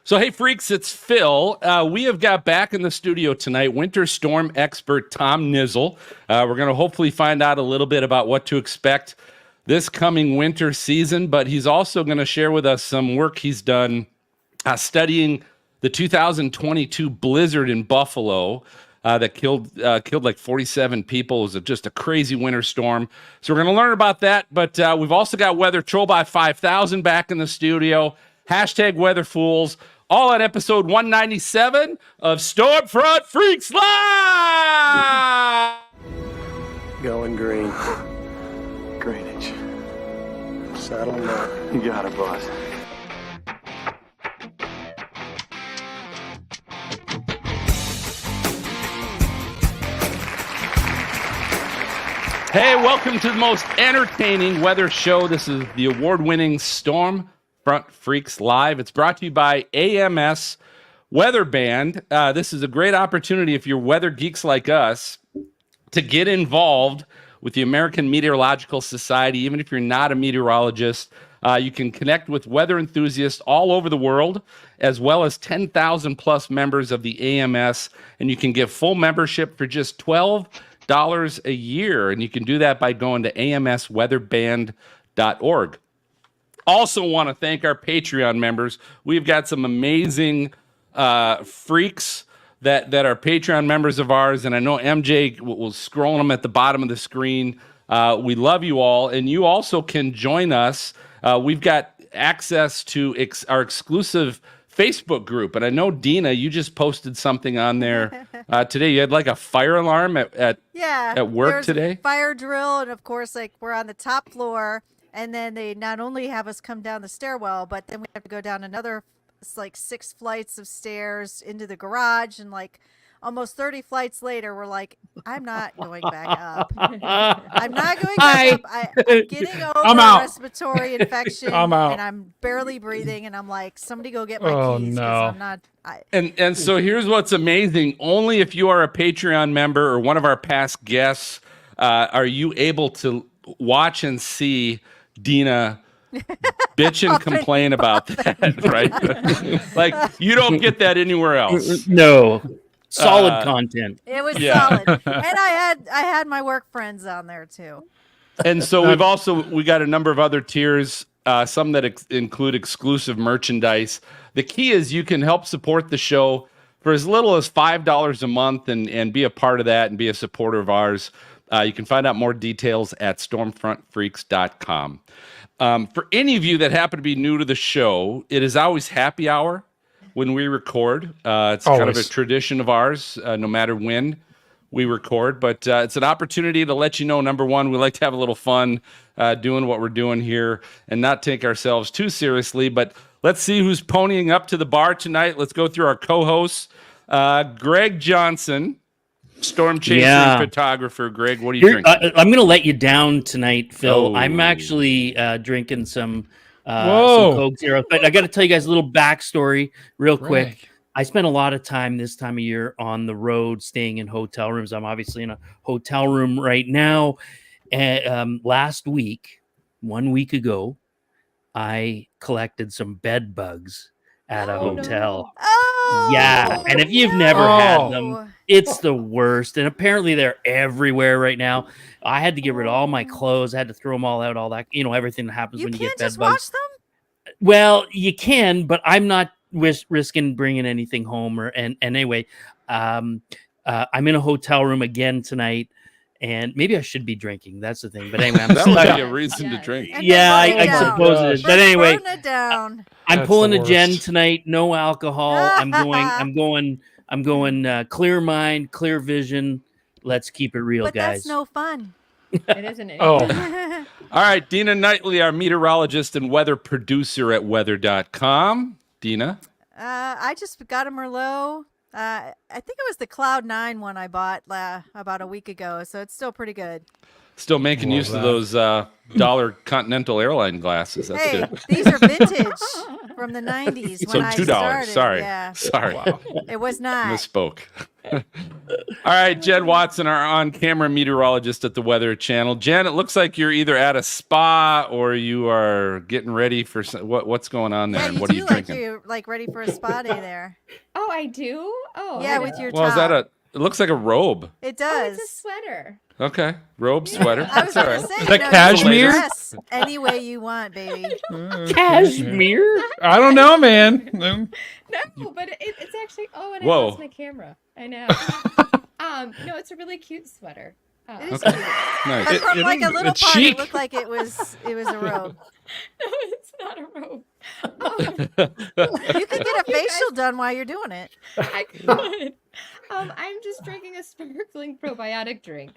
So, hey, freaks, it's Phil. We have got back in the studio tonight winter storm expert Tom Niziol. We're going to hopefully find out a little bit about what to expect this coming winter season, but he's also going to share with us some work he's done studying the 2022 blizzard in Buffalo that killed like 47 people. It was just a crazy winter storm. So we're going to learn about that, but we've also got Weather Troll by 5000 back in the studio. Hashtag Weather Fools. All on episode 197 of Stormfront Freaks Live! Going green. Greenwich. Saddle them up. You got it, boss. Hey, welcome to the most entertaining weather show. This is the award-winning Stormfront Freaks Live. It's brought to you by AMS Weather Band. This is a great opportunity if you're weather geeks like us to get involved with the American Meteorological Society. Even if you're not a meteorologist, you can connect with weather enthusiasts all over the world, as well as 10,000 plus members of the AMS, and you can get full membership for just $12 a year, and you can do that by going to amsweatherband.org. Also want to thank our Patreon members. We've got some amazing freaks that are Patreon members of ours, and I know MJ will scroll them at the bottom of the screen. We love you all, and you also can join us. We've got access to our exclusive Facebook group, and I know, Dina, you just posted something on there today. You had like a fire alarm at work today? A fire drill, and of course, like, we're on the top floor. And then they not only have us come down the stairwell, but then we have to go down another, like, 6 flights of stairs into the garage. And like almost 30 flights later, we're like, I'm not going back up. I'm not going back up. I'm getting over a respiratory infection, and I'm barely breathing. And I'm like, somebody go get my keys. No. I'm not. And so here's what's amazing. Only if you are a Patreon member or one of our past guests are you able to watch and see Dina bitch and complain about that, right? Like, you don't get that anywhere else. No. Solid content. It was solid. And I had my work friends on there too. And so we got a number of other tiers, some that include exclusive merchandise. The key is you can help support the show for as little as $5 a month and be a part of that and be a supporter of ours. You can find out more details at stormfrontfreaks.com. For any of you that happen to be new to the show, it is always happy hour when we record. It's kind of a tradition of ours, no matter when we record. But it's an opportunity to let you know, number one, we like to have a little fun doing what we're doing here and not take ourselves too seriously. But let's see who's ponying up to the bar tonight. Let's go through our co-hosts. Greg Johnson. Storm chaser photographer. Greg, what are you drinking? I'm going to let you down tonight, Phil. I'm actually drinking some Coke Zero. But I got to tell you guys a little backstory real quick. I spent a lot of time this time of year on the road, staying in hotel rooms. I'm obviously in a hotel room right now. And last week, 1 week ago, I collected some bed bugs at a hotel. No. Oh, yeah, and if you've never had them, it's the worst. And apparently they're everywhere right now. I had to get rid of all my clothes. I had to throw them all out, all that, everything that happens when you get bed bugs. You can't just wash them? Well, you can, but I'm not risking bringing anything home. And anyway, I'm in a hotel room again tonight. And maybe I should be drinking. That's the thing. But anyway, that would be a reason to drink. I suppose it is. But anyway, I'm pulling a Jen tonight. No alcohol. I'm going clear mind, clear vision. Let's keep it real, guys. That's no fun. It isn't. All right, Dina Knightley, our meteorologist and weather producer at weather.com. Dina? I just got a Merlot. I think it was the Cloud 9 one I bought about a week ago, so it's still pretty good. Still making use of those dollar Continental Airline glasses. That's good. These are vintage from the 90s when I $2. started. Sorry. Yeah. Sorry. Wow. It was not. Misspoke. All right, Jen Watson, our on-camera meteorologist at the Weather Channel. Jen, it looks like you're either at a spa or you are getting ready for what's going on there. Yeah, And you what are do you like drinking? you're like ready for a spa day there. Oh, I do? Oh. Yeah, with your Well, top. is that it looks like a robe. It Oh, does. it's a sweater. Okay, robe, sweater. I was That's all gonna right. say, Is that you cashmere? can dress any way you want, baby. Cashmere? I don't know, man. No, but it's actually. Oh, and I Whoa. lost my camera. I know. No, it's a really cute sweater. It is Okay. cute. Nice. But from like a little it's part, chic. it looked like it was a robe. No, it's not a robe. You could get a facial done while you're doing it. I could. I'm just drinking a sparkling probiotic drink.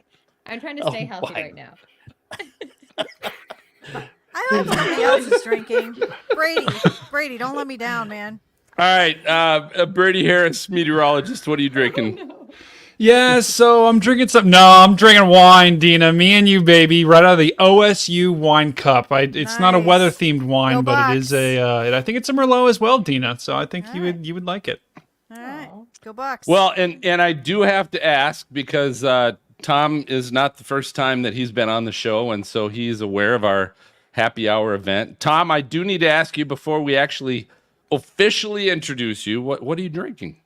I'm trying to stay healthy right now. I hope somebody else is drinking. Brady, don't let me down, man. All right, Brady Harris, meteorologist. What are you drinking? No. Yeah, so I'm drinking something. No, I'm drinking wine, Dina. Me and you, baby, right out of the OSU wine cup. It's not a Nice. weather-themed wine, Go but it is Bucks. I think it's a Merlot as well, Dina. So I think you Alright. would like it. All right, let's go Bucks. Well, and I do have to ask because Tom is not the first time that he's been on the show, and so he's aware of our happy hour event. Tom, I do need to ask you before we actually officially introduce you. What are you drinking?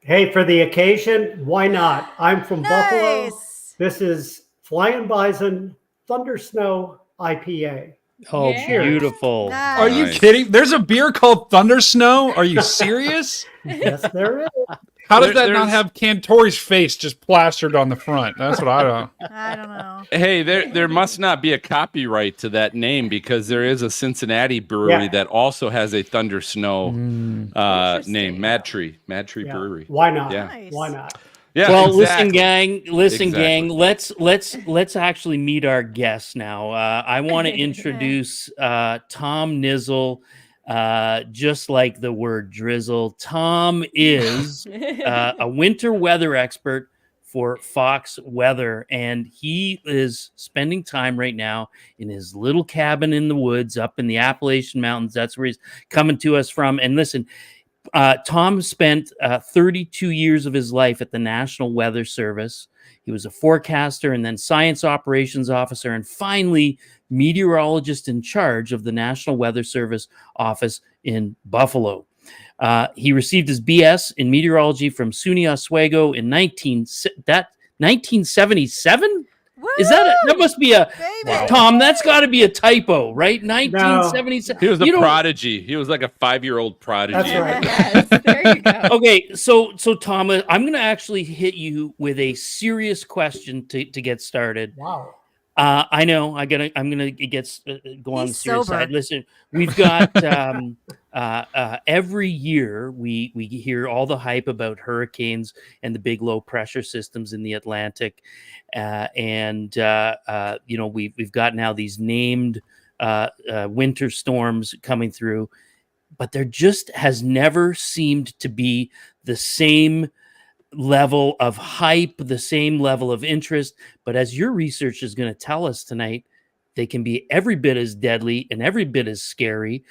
Hey, for the occasion, why not? I'm from Buffalo. Nice. This is Flying Bison Thunder Snow IPA. Oh, Yeah. beautiful. Nice. Are you Nice. kidding? There's a beer called Thunder Snow. Are you serious? Yes, there is. How does that There's- not have Cantori's face just plastered on the front? That's what I don't. I don't know. Hey, there must not be a copyright to that name because there is a Cincinnati brewery Yeah. that also has a Thunder Snow name, Interesting. Mad Tree Yeah. Brewery. Why not? Yeah. Nice. Why not? Yeah, Well, exactly. listen, Exactly. gang. Let's actually meet our guests now. I want to introduce Tom Niziol. Just like the word drizzle, Tom is a winter weather expert for Fox Weather, and he is spending time right now in his little cabin in the woods up in the Appalachian Mountains. That's where he's coming to us from. And listen, Tom spent 32 years of his life at the National Weather Service. He was a forecaster and then science operations officer, and finally meteorologist in charge of the National Weather Service office in Buffalo. He received his BS in meteorology from SUNY Oswego in 1977. Is that that must be a Baby. Tom? That's got to be a typo, right? 1977. He was a You know- prodigy. He was like a 5-year-old prodigy. That's right. Yes, there you go. Okay, so Tom, I'm going to actually hit you with a serious question to get started. Wow. I know I'm gonna go on the He's serious sober. side. Listen, we've got every year we hear all the hype about hurricanes and the big low pressure systems in the Atlantic, and we've got now these named winter storms coming through, but there just has never seemed to be the same level of hype, the same level of interest. But as your research is going to tell us tonight, they can be every bit as deadly and every bit as scary.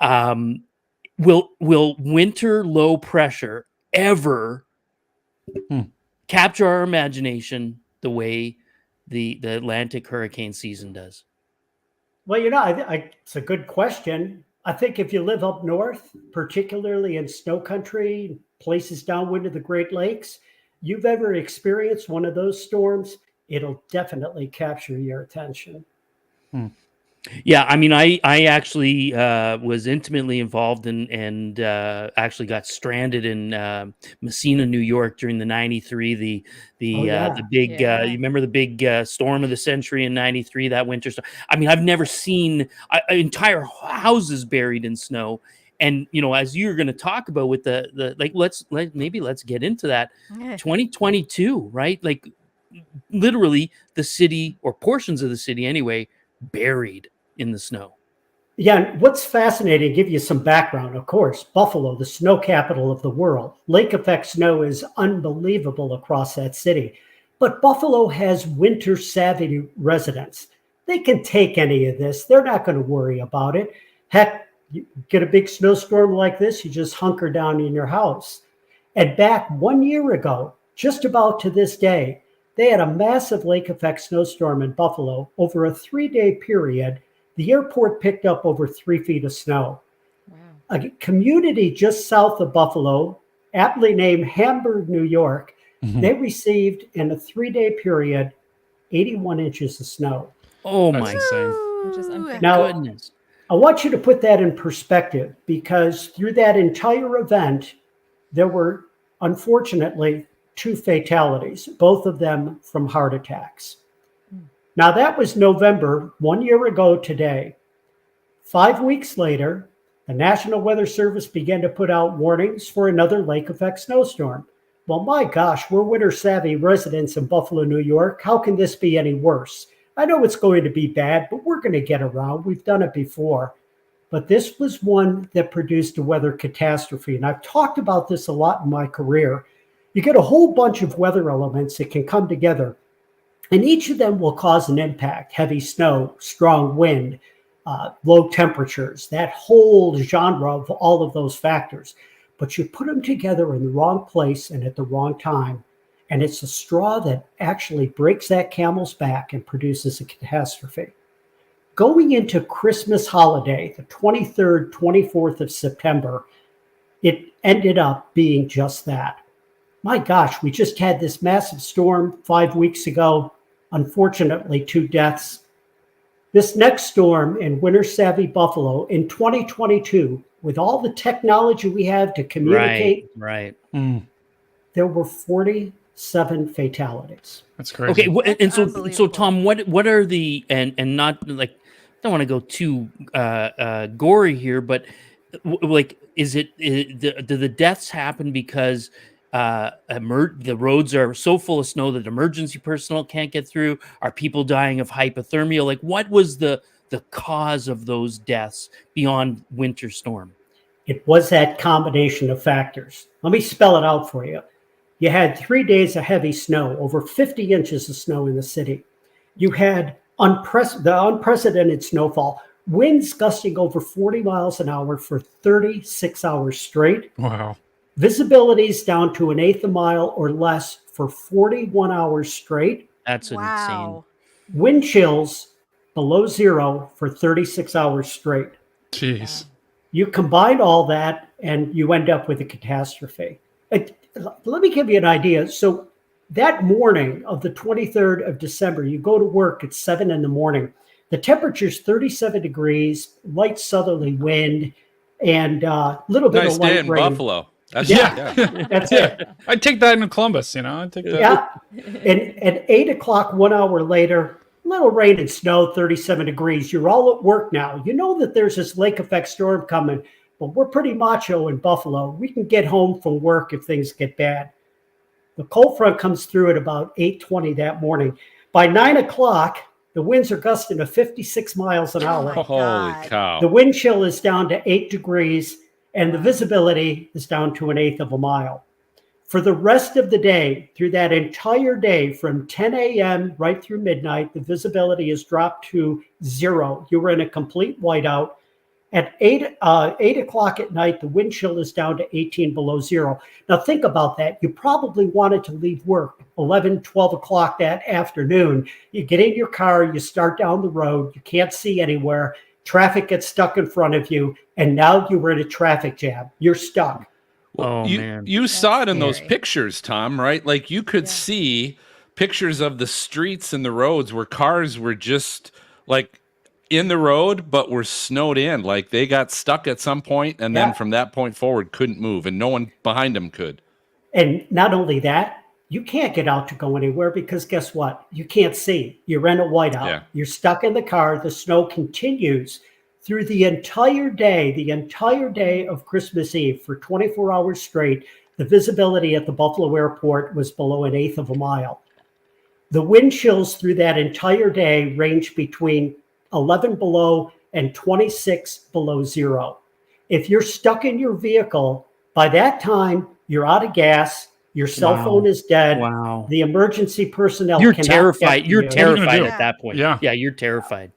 Will winter low pressure ever capture our imagination the way the Atlantic hurricane season does? Well, it's a good question. I think if you live up north, particularly in snow country, places downwind of the Great Lakes, you've ever experienced one of those storms, it'll definitely capture your attention. Yeah, I mean, I actually was intimately involved and actually got stranded in Messina, New York during the '93 the big Yeah. you remember the big storm of the century in '93, that winter storm. I mean, I've never seen entire houses buried in snow. And as you're going to talk about with the like, let's get into that. 2022, right? Like literally the city or portions of the city anyway buried in the snow. Yeah, and what's fascinating, give you some background, of course, Buffalo, the snow capital of the world. Lake effect snow is unbelievable across that city. But Buffalo has winter savvy residents. They can take any of this. They're not going to worry about it. Heck, you get a big snowstorm like this, you just hunker down in your house. And back 1 year ago, just about to this day, they had a massive lake effect snowstorm in Buffalo. Over a 3-day period, the airport picked up over 3 feet of snow. Wow. A community just south of Buffalo, aptly named Hamburg, New York, they received in a 3-day period 81 inches of snow. Oh That's my insane. Which is unfair. Now, goodness. I want you to put that in perspective, because through that entire event, there were unfortunately 2 fatalities, both of them from heart attacks. Now, that was November, 1 year ago today. 5 weeks later, the National Weather Service began to put out warnings for another lake effect snowstorm. Well, my gosh, we're winter savvy residents in Buffalo, New York. How can this be any worse? I know it's going to be bad, but we're going to get around. We've done it before. But this was one that produced a weather catastrophe. And I've talked about this a lot in my career. You get a whole bunch of weather elements that can come together, and each of them will cause an impact: heavy snow, strong wind, low temperatures, that whole genre of all of those factors. But you put them together in the wrong place and at the wrong time, and it's the straw that actually breaks that camel's back and produces a catastrophe. Going into Christmas holiday, the 23rd, 24th of September, it ended up being just that. My gosh, we just had this massive storm 5 weeks ago. Unfortunately, 2 deaths. This next storm in winter savvy Buffalo in 2022, with all the technology we have to communicate, Right. there were 47 fatalities. That's crazy. Okay, and so Unbelievable. Tom, what are the and not like, I don't want to go too gory here, but like, do the deaths happen because the roads are so full of snow that emergency personnel can't get through? Are people dying of hypothermia? Like, what was the cause of those deaths beyond winter storm? It was that combination of factors. Let me spell it out for you. You had 3 days of heavy snow, over 50 inches of snow in the city. You had the unprecedented snowfall, winds gusting over 40 miles an hour for 36 hours straight. Wow. Visibilities down to 1/8 a mile or less for 41 hours straight. That's insane. Wow. Wind chills below zero for 36 hours straight. Jeez. You combine all that and you end up with a catastrophe. Let me give you an idea. So that morning of the 23rd of December, you go to work at 7 in the morning. The temperature's 37 degrees, light southerly wind, and a little bit Nice of light day in rain. Buffalo. That's Yeah. That's it. I'd take that in Columbus, I'd take that. Yeah. And at 8 o'clock, 1 hour later, little rain and snow, 37 degrees. You're all at work now. You know that there's this lake effect storm coming, but we're pretty macho in Buffalo. We can get home from work if things get bad. The cold front comes through at about 8:20 that morning. By 9 o'clock, the winds are gusting to 56 miles an hour. my Holy God. cow. The wind chill is down to 8 degrees, and the visibility is down to 1/8 of a mile. For the rest of the day, through that entire day, from 10 a.m. right through midnight, the visibility is dropped to 0. You were in a complete whiteout. At 8 o'clock at night, the wind chill is down to 18 below zero. Now think about that. You probably wanted to leave work 11, 12 o'clock that afternoon. You get in your car, you start down the road, you can't see anywhere, traffic gets stuck in front of you, and now you were in a traffic jam. You're stuck. Oh, you, man. You saw it in those scary. pictures, Tom, right? Like you could see pictures of the streets and the roads where cars were just like in the road, but were snowed in. Like they got stuck at some point, and then from that point forward couldn't move, and no one behind them could. And not only that, you can't get out to go anywhere because guess what? You can't see. You're in a whiteout. Yeah. You're stuck in the car. The snow continues through the entire day of Christmas Eve for 24 hours straight. The visibility at the Buffalo airport was below 1/8 of a mile. The wind chills through that entire day range between 11 below and 26 below zero. If you're stuck in your vehicle, by that time, you're out of gas, your cell phone is dead, Wow. the emergency personnel You're cannot terrified. get to You're you. terrified do? at that point. Yeah. Yeah, you're terrified.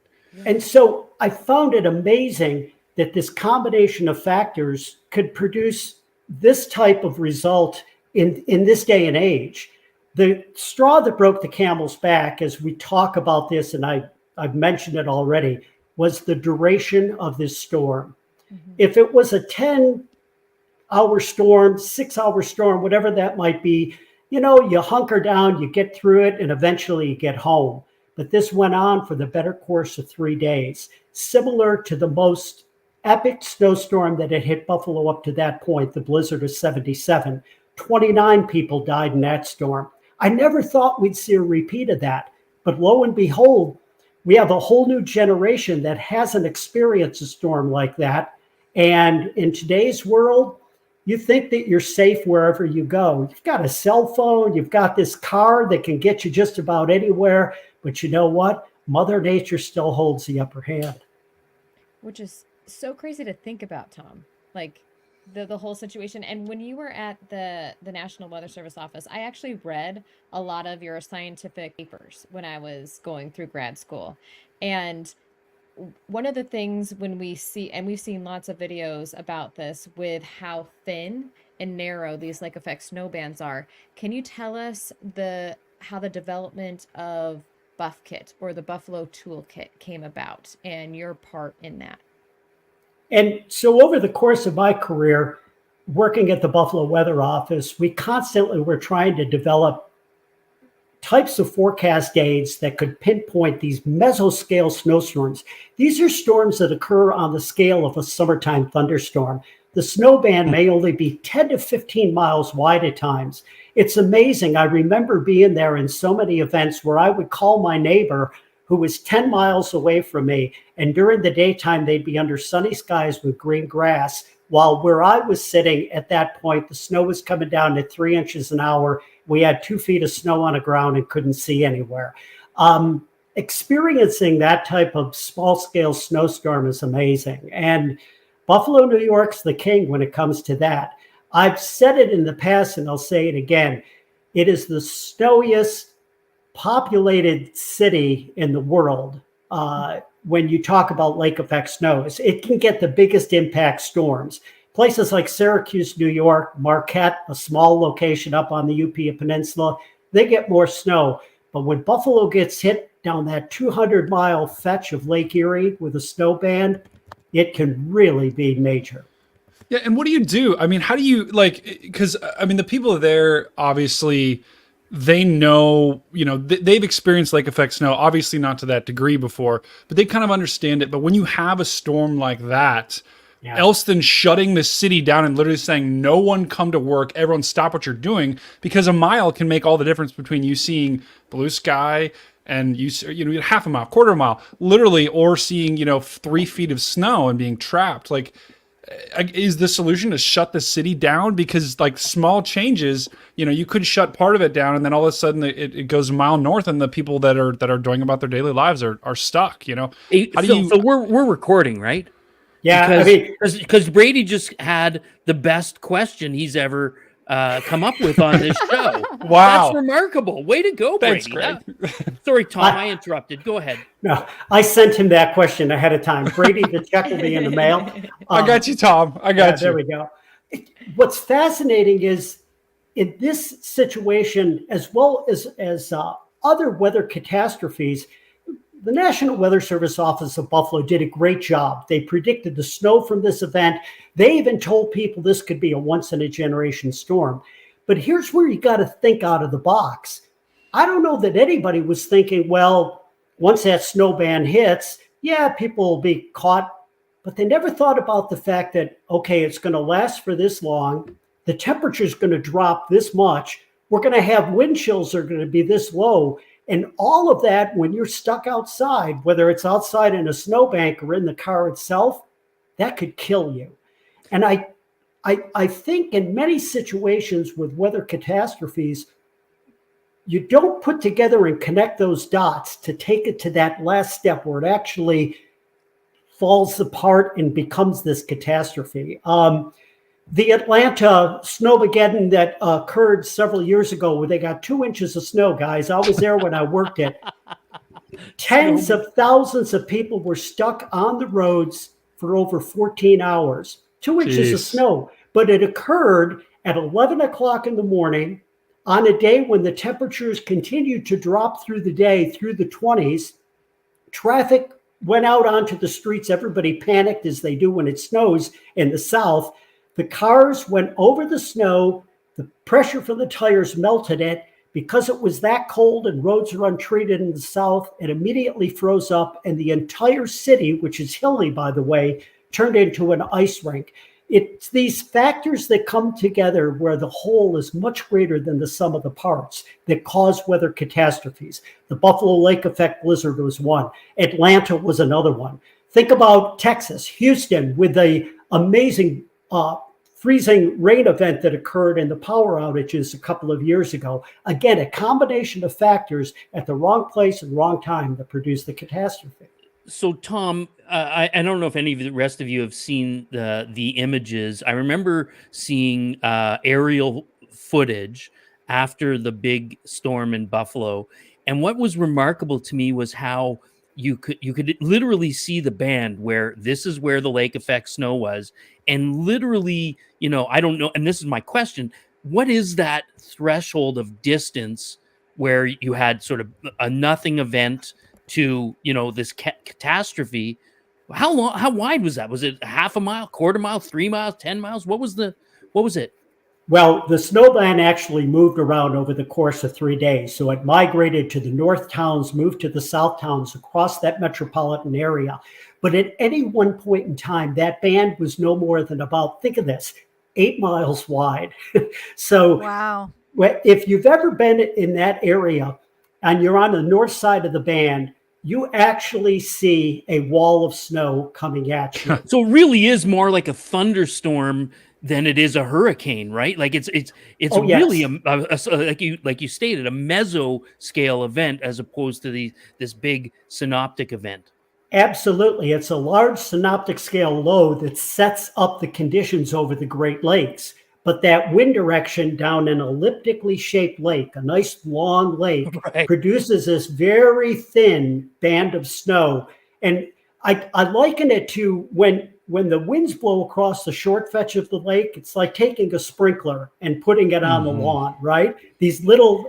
And so I found it amazing that this combination of factors could produce this type of result in this day and age. The straw that broke the camel's back, as we talk about this, and I've mentioned it already, was the duration of this storm. Mm-hmm. If it was a 10-hour storm, 6-hour storm, whatever that might be, you hunker down, you get through it, and eventually you get home. But this went on for the better course of 3 days, similar to the most epic snowstorm that had hit Buffalo up to that point, the blizzard of 77. 29 people died in that storm. I never thought we'd see a repeat of that. But lo and behold, we have a whole new generation that hasn't experienced a storm like that. And in today's world, you think that you're safe wherever you go. You've got a cell phone, you've got this car that can get you just about anywhere. But you know what? Mother Nature still holds the upper hand. Which is so crazy to think about, Tom. Like the whole situation. And when you were at the National Weather Service office, I actually read a lot of your scientific papers when I was going through grad school. And one of the things when we see, and we've seen lots of videos about this with how thin and narrow these lake effect snow bands are. Can you tell us how the development of Buff Kit or the Buffalo Toolkit came about and your part in that? And so over the course of my career, working at the Buffalo Weather Office, we constantly were trying to develop types of forecast aids that could pinpoint these mesoscale snowstorms. These are storms that occur on the scale of a summertime thunderstorm. The snow band may only be 10 to 15 miles wide at times. It's amazing. I remember being there in so many events where I would call my neighbor who was 10 miles away from me, and during the daytime, they'd be under sunny skies with green grass, while where I was sitting at that point, the snow was coming down at 3 inches an hour. We had 2 feet of snow on the ground and couldn't see anywhere. Experiencing that type of small-scale snowstorm is amazing. And Buffalo, New York's the king when it comes to that. I've said it in the past, and I'll say it again. It is the snowiest populated city in the world. When you talk about lake effect snows, it can get the biggest impact storms. Places like Syracuse, New York, Marquette, a small location up on the UP Peninsula, they get more snow. But when Buffalo gets hit down that 200-mile fetch of Lake Erie with a snow band, it can really be major. Yeah, and what do you do? I mean, how do you, because, I mean, the people there, obviously, they know, they've experienced lake effect snow, obviously not to that degree before, but they kind of understand it. But when you have a storm like that, else than shutting the city down and literally saying, no one come to work, everyone stop what you're doing, because a mile can make all the difference between you seeing blue sky and half a mile, quarter of a mile, literally, or seeing, 3 feet of snow and being trapped. Like, is the solution to shut the city down? Because small changes, you could shut part of it down, and then all of a sudden it goes a mile north, and the people that are going about their daily lives are stuck. How do So we're recording, right? Yeah, because Brady just had the best question he's ever come up with on this show. Wow, that's remarkable. Way to go, Brady. Thanks, Greg. Sorry, Tom, I interrupted. Go ahead. No, I sent him that question ahead of time. Brady, the check will be in the mail. I got you, Tom. I got you. There we go. What's fascinating is in this situation, as well as other weather catastrophes, the National Weather Service Office of Buffalo did a great job. They predicted the snow from this event. They even told people this could be a once-in-a-generation storm. But here's where you got to think out of the box. I don't know that anybody was thinking, well, once that snow band hits, people will be caught. But they never thought about the fact that, okay, it's going to last for this long. The temperature is going to drop this much. We're going to have wind chills that are going to be this low. And all of that, when you're stuck outside, whether it's outside in a snowbank or in the car itself, that could kill you. And I think in many situations with weather catastrophes, you don't put together and connect those dots to take it to that last step where it actually falls apart and becomes this catastrophe. The Atlanta snowmageddon that occurred several years ago, where they got 2 inches of snow, guys. I was there when I worked it. Tens of thousands of people were stuck on the roads for over 14 hours. 2 inches of snow. But it occurred At 11 o'clock in the morning, on a day when the temperatures continued to drop through the day, through the 20s, traffic went out onto the streets. Everybody panicked, as they do when it snows in the South. The cars went over the snow. The pressure from the tires melted it. Because it was that cold and roads are untreated in the South, it immediately froze up, and the entire city, which is hilly, by the way, turned into an ice rink. It's these factors that come together where the whole is much greater than the sum of the parts that cause weather catastrophes. The Buffalo Lake effect blizzard was one. Atlanta was another one. Think about Texas, Houston, with the amazing freezing rain event that occurred and the power outages a couple of years ago. Again, a combination of factors at the wrong place and wrong time that produced the catastrophe. So, Tom, I don't know if any of the rest of you have seen the images. I remember seeing aerial footage after the big storm in Buffalo, and what was remarkable to me was how you could literally see the band where this is where the lake effect snow was, and literally, I don't know. And this is my question: what is that threshold of distance where you had sort of a nothing event to this catastrophe? How wide was that? Was it half a mile, quarter mile, 3 miles, 10 miles? What was it? Well, the snow band actually moved around over the course of 3 days. So it migrated to the north towns, moved to the south towns across that metropolitan area. But at any one point in time, that band was no more than about, think of this, 8 miles wide. So wow. If you've ever been in that area and you're on the north side of the band, you actually see a wall of snow coming at you. So it really is more like a thunderstorm than it is a hurricane, right? Like it's really like you stated, a meso scale event as opposed to this big synoptic event. Absolutely. It's a large synoptic scale low that sets up the conditions over the Great Lakes. But that wind direction down an elliptically shaped lake, a nice long lake, right, produces this very thin band of snow. And I liken it to when the winds blow across the short fetch of the lake, it's like taking a sprinkler and putting it on the lawn, right? These little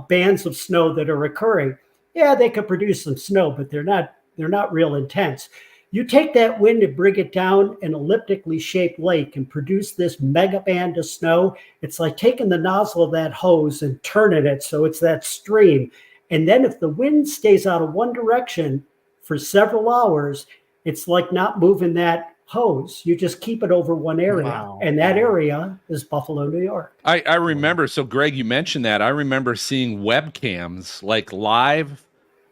bands of snow that are occurring. Yeah, they could produce some snow, but they're not real intense. You take that wind and bring it down an elliptically shaped lake and produce this mega band of snow. It's like taking the nozzle of that hose and turning it so it's that stream. And then if the wind stays out of one direction for several hours, it's like not moving that hose. You just keep it over one area. Wow. And that area is Buffalo, New York. I remember, so Greg, you mentioned that. I remember seeing webcams, like live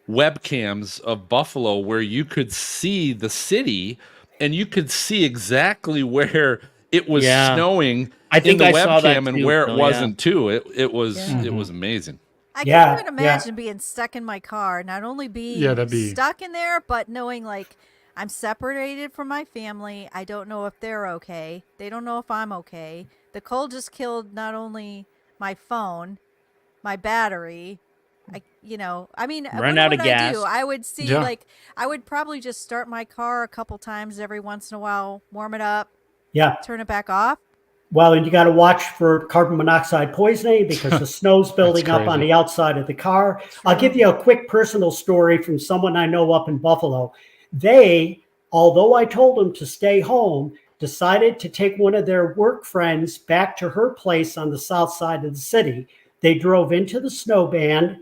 webcams of Buffalo, where you could see the city and you could see exactly where it was snowing. I think in the webcam and where it wasn't too. It was amazing. I can't even imagine being stuck in my car, not only being stuck in there, but knowing like I'm separated from my family. I don't know if they're okay. They don't know if I'm okay. The cold just killed not only my phone, my battery. Run out of gas. I would see I would probably just start my car a couple times every once in a while, warm it up, turn it back off. Well, and you got to watch for carbon monoxide poisoning because the snow's building up on the outside of the car. I'll give you a quick personal story from someone I know up in Buffalo. They, although I told them to stay home, decided to take one of their work friends back to her place on the south side of the city. They drove into the snow band,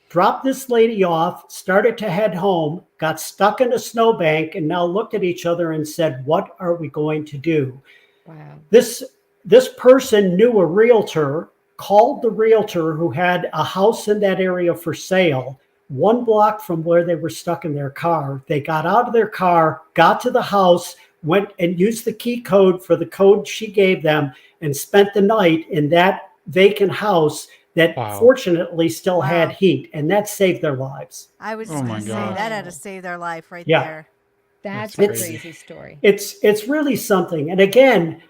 dropped this lady off, started to head home, got stuck in a snowbank, and now looked at each other and said, "What are we going to do?" Wow. This person knew a realtor, called the realtor who had a house in that area for sale, 1 block from where they were stuck in their car. They got out of their car, got to the house, went and used the key code for the code she gave them, and spent the night in that vacant house that fortunately still had heat, and that saved their lives. I was going to say that had to save their life right there. That's a crazy story. It's really something. And again,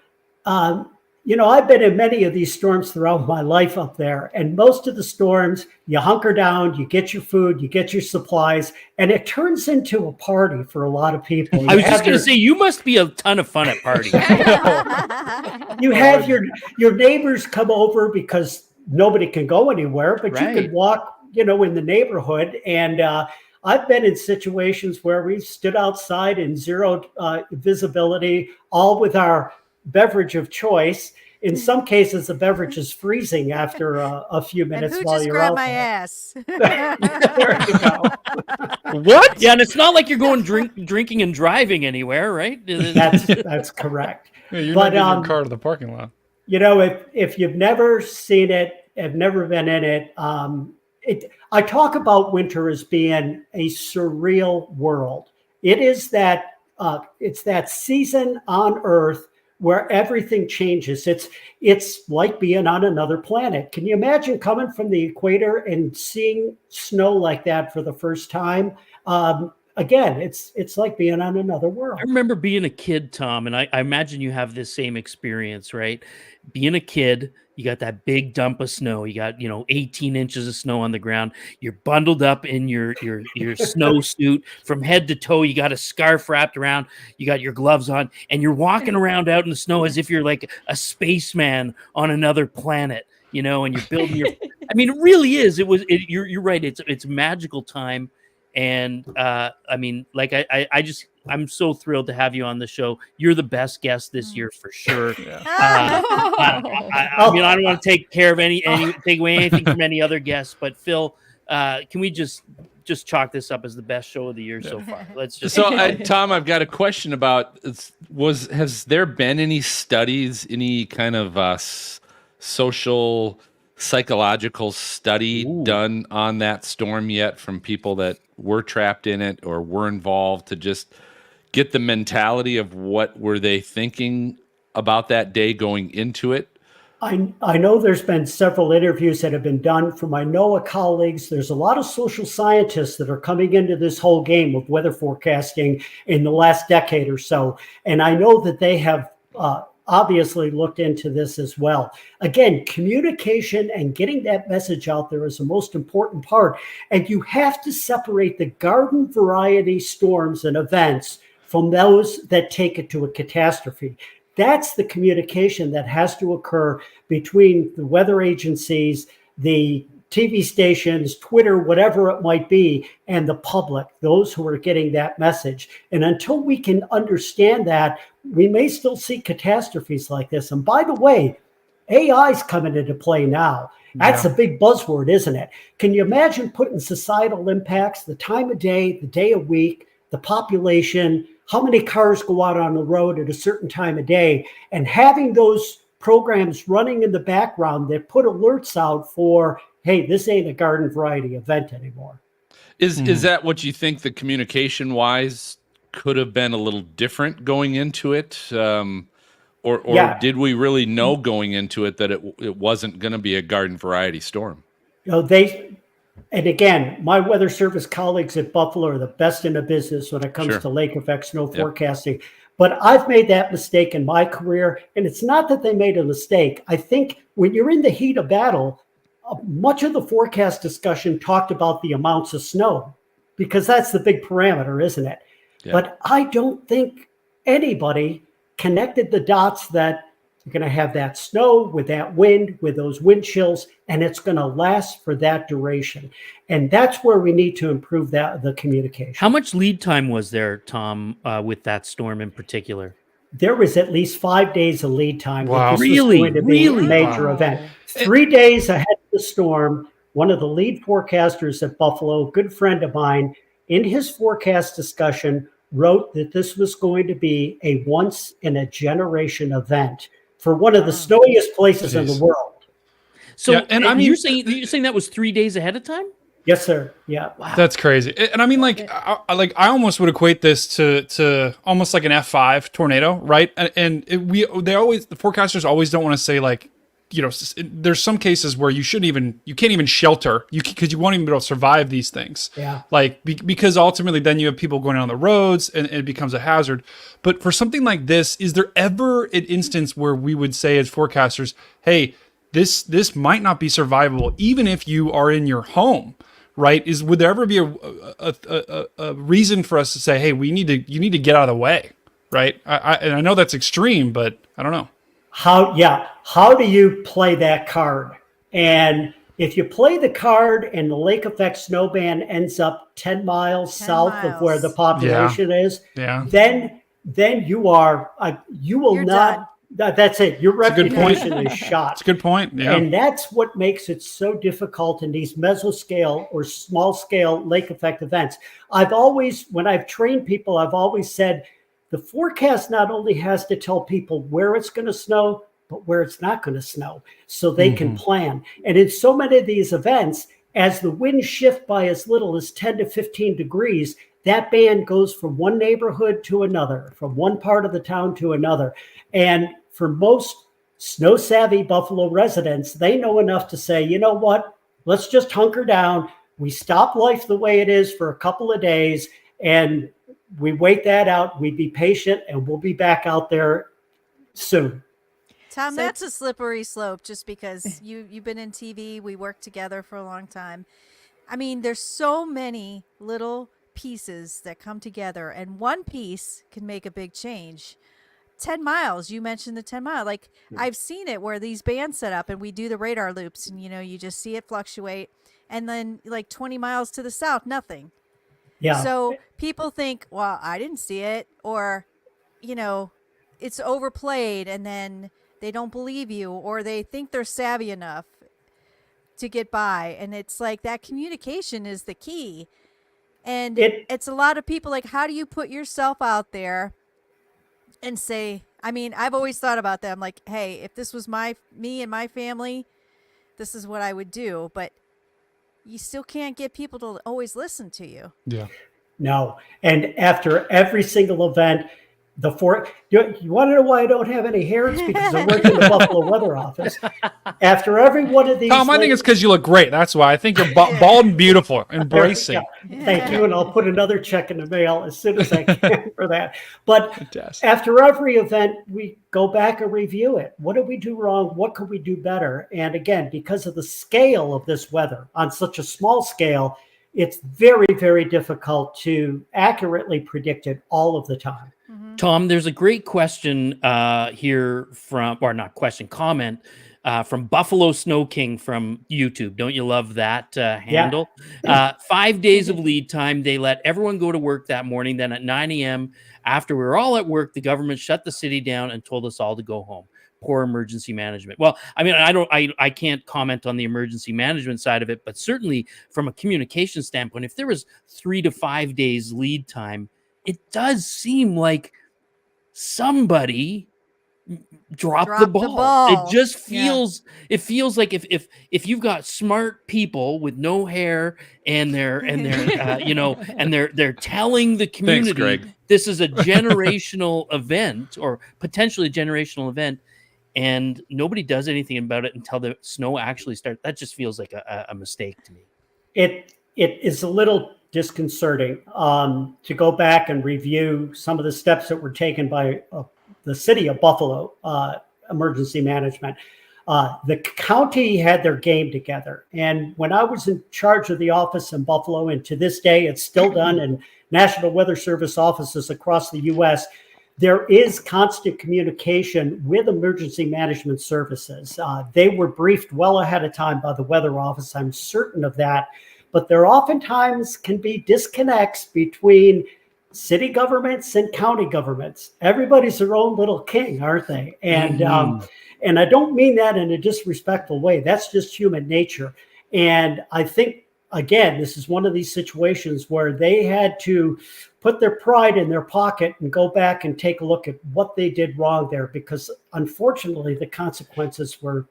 I've been in many of these storms throughout my life up there, and most of the storms, you hunker down, you get your food, you get your supplies, and it turns into a party for a lot of people. I was just going to say, you must be a ton of fun at parties. You have your neighbors come over because nobody can go anywhere, but you can walk, in the neighborhood. And I've been in situations where we stood outside in zero visibility, all with our beverage of choice. In some cases, the beverage is freezing after a few minutes while you're out. My there. ass? There you go. What? Yeah, and it's not like you're going drinking and driving anywhere, right? That's correct. Yeah, you're not getting your car to the parking lot. If you've never seen it, have never been in it, I talk about winter as being a surreal world. It is it's that season on Earth where everything changes. It's like being on another planet. Can you imagine coming from the equator and seeing snow like that for the first time? Again, it's like being on another world. I remember being a kid, Tom, and I imagine you have this same experience, right? Being a kid, you got that big dump of snow. You got 18 inches of snow on the ground. You're bundled up in your snow suit from head to toe. You got a scarf wrapped around. You got your gloves on, and you're walking around out in the snow as if you're like a spaceman on another planet. And you're building your. I mean, it really is. You're right. It's a magical time. And I'm so thrilled to have you on the show. You're the best guest this year for sure. Yeah. I don't want to take away anything from any other guests, but Phil, can we just chalk this up as the best show of the year so far? Let's just. So, Tom, I've got a question about has there been any studies, any kind of social psychological study done on that storm yet from people that were trapped in it or were involved to just get the mentality of what were they thinking about that day going into it? I know there's been several interviews that have been done from my NOAA colleagues. There's a lot of social scientists that are coming into this whole game of weather forecasting in the last decade or so. And I know that they have obviously looked into this as well. Again, communication and getting that message out there is the most important part. And you have to separate the garden variety storms and events from those that take it to a catastrophe. That's the communication that has to occur between the weather agencies, the TV stations, Twitter, whatever it might be, and the public, those who are getting that message. And until we can understand that, we may still see catastrophes like this. And by the way, AI is coming into play now. That's a big buzzword, isn't it? Can you imagine putting societal impacts, the time of day, the day of week, the population, how many cars go out on the road at a certain time of day, and having those programs running in the background that put alerts out for, hey, this ain't a garden variety event anymore. Is that what you think the communication wise could have been a little different going into it? Or did we really know going into it that it wasn't going to be a garden variety storm? And again, my weather service colleagues at Buffalo are the best in the business when it comes to lake effect snow forecasting. But I've made that mistake in my career, and it's not that they made a mistake. I think when you're in the heat of battle, much of the forecast discussion talked about the amounts of snow because that's the big parameter, isn't it? Yeah. But I don't think anybody connected the dots that you're going to have that snow with that wind, with those wind chills, and it's going to last for that duration. And that's where we need to improve the communication. How much lead time was there, Tom, with that storm in particular? There was at least 5 days of lead time. Wow. This was going to be a major event. 3 days ahead of the storm, one of the lead forecasters at Buffalo, a good friend of mine, in his forecast discussion, wrote that this was going to be a once-in-a-generation event for one of the snowiest places in the world. So, and I mean, you're saying that was 3 days ahead of time? Yes, sir. Yeah. Wow. That's crazy. And I mean, I almost would equate this to almost like an F5 tornado, right? And the forecasters always don't want to say there's some cases where you can't even shelter because you won't even be able to survive these things. Yeah. Like because ultimately then you have people going on the roads and it becomes a hazard. But for something like this, is there ever an instance where we would say as forecasters, hey, this might not be survivable even if you are in your home, right? Would there ever be a reason for us to say, hey, you need to get out of the way, right? And I know that's extreme, but I don't know. How do you play that card? And if you play the card and the lake effect snow band ends up 10 miles south of where the population is, then you will You're not done. That's it. Your reputation is shot. That's a good point. Yeah. And that's what makes it so difficult in these mesoscale or small scale lake effect events. When I've trained people, I've always said the forecast not only has to tell people where it's going to snow, but where it's not going to snow so they can plan. And in so many of these events, as the winds shift by as little as 10 to 15 degrees, that band goes from one neighborhood to another, from one part of the town to another. And for most snow savvy Buffalo residents, they know enough to say, you know what, let's just hunker down. We stop life the way it is for a couple of days and we wait that out. We be patient and we'll be back out there soon. Tom, that's a slippery slope just because you've been in TV. We worked together for a long time. I mean, there's so many little pieces that come together and one piece can make a big change. 10 miles, you mentioned the 10 mile. Like I've seen it where these bands set up and we do the radar loops and you just see it fluctuate and then like 20 miles to the south, nothing. Yeah. So people think, well, I didn't see it, or it's overplayed and then they don't believe you, or they think they're savvy enough to get by. And it's like that communication is the key. And it's a lot of people like, how do you put yourself out there and say, I mean, I've always thought about that. I'm like, hey, if this was me and my family, this is what I would do. But you still can't get people to always listen to you. Yeah. No. And after every single event, you want to know why I don't have any hair? It's because I work in the Buffalo weather office. After every one of these, Tom, I think it's because you look great. That's why I think you're bald and beautiful. Embracing. Thank you, and I'll put another check in the mail as soon as I can for that. But Fantastic. After every event, we go back and review it. What did we do wrong? What could we do better? And again, because of the scale of this weather on such a small scale, it's very, very difficult to accurately predict it all of the time. Tom, there's a great question here comment from Buffalo Snow King from YouTube. Don't you love that handle? 5 days of lead time. They let everyone go to work that morning. Then at 9 a.m., after we were all at work, the government shut the city down and told us all to go home. Poor emergency management. Well, I mean, I can't comment on the emergency management side of it, but certainly from a communication standpoint, if there was 3 to 5 days lead time, it does seem like somebody dropped the ball. It just feels it feels like if you've got smart people with no hair and they're they're telling the community this is a generational event or potentially a generational event, and nobody does anything about it until the snow actually starts. That just feels like a mistake to me. It is a little disconcerting to go back and review some of the steps that were taken by the city of Buffalo emergency management. The county had their game together. And when I was in charge of the office in Buffalo, and to this day, it's still done in National Weather Service offices across the U.S., there is constant communication with emergency management services. They were briefed well ahead of time by the weather office. I'm certain of that. But there oftentimes can be disconnects between city governments and county governments. Everybody's their own little king, aren't they? And and I don't mean that in a disrespectful way. That's just human nature. And I think, again, this is one of these situations where they had to put their pride in their pocket and go back and take a look at what they did wrong there, because unfortunately the consequences were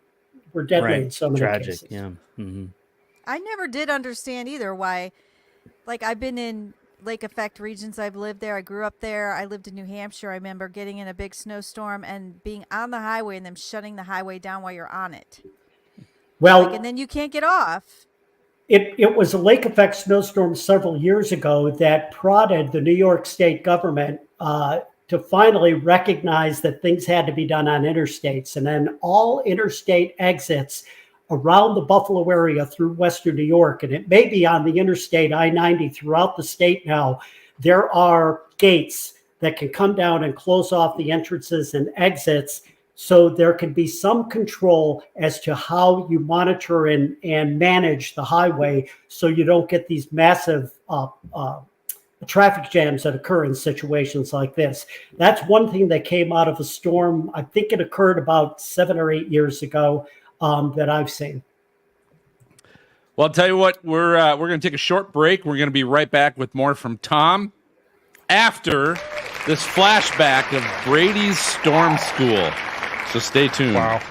deadly in so many cases. Yeah. Mm-hmm. I never did understand either why, like I've been in lake effect regions I've lived there. I grew up there. I lived in New Hampshire. I remember getting in a big snowstorm and being on the highway and them shutting the highway down while you're on it. Well, and then you can't get off. It was a lake effect snowstorm several years ago that prodded the New York State government to finally recognize that things had to be done on interstates. And then all interstate exits around the Buffalo area through Western New York, and it may be on the interstate I-90 throughout the state now, there are gates that can come down and close off the entrances and exits, so there can be some control as to how you monitor and manage the highway so you don't get these massive traffic jams that occur in situations like this. That's one thing that came out of a storm. I think it occurred about 7 or 8 years ago that I've seen. Well, I'll tell you what, we're going to take a short break. We're going to be right back with more from Tom after this flashback of Brady's Storm School. So stay tuned. Wow.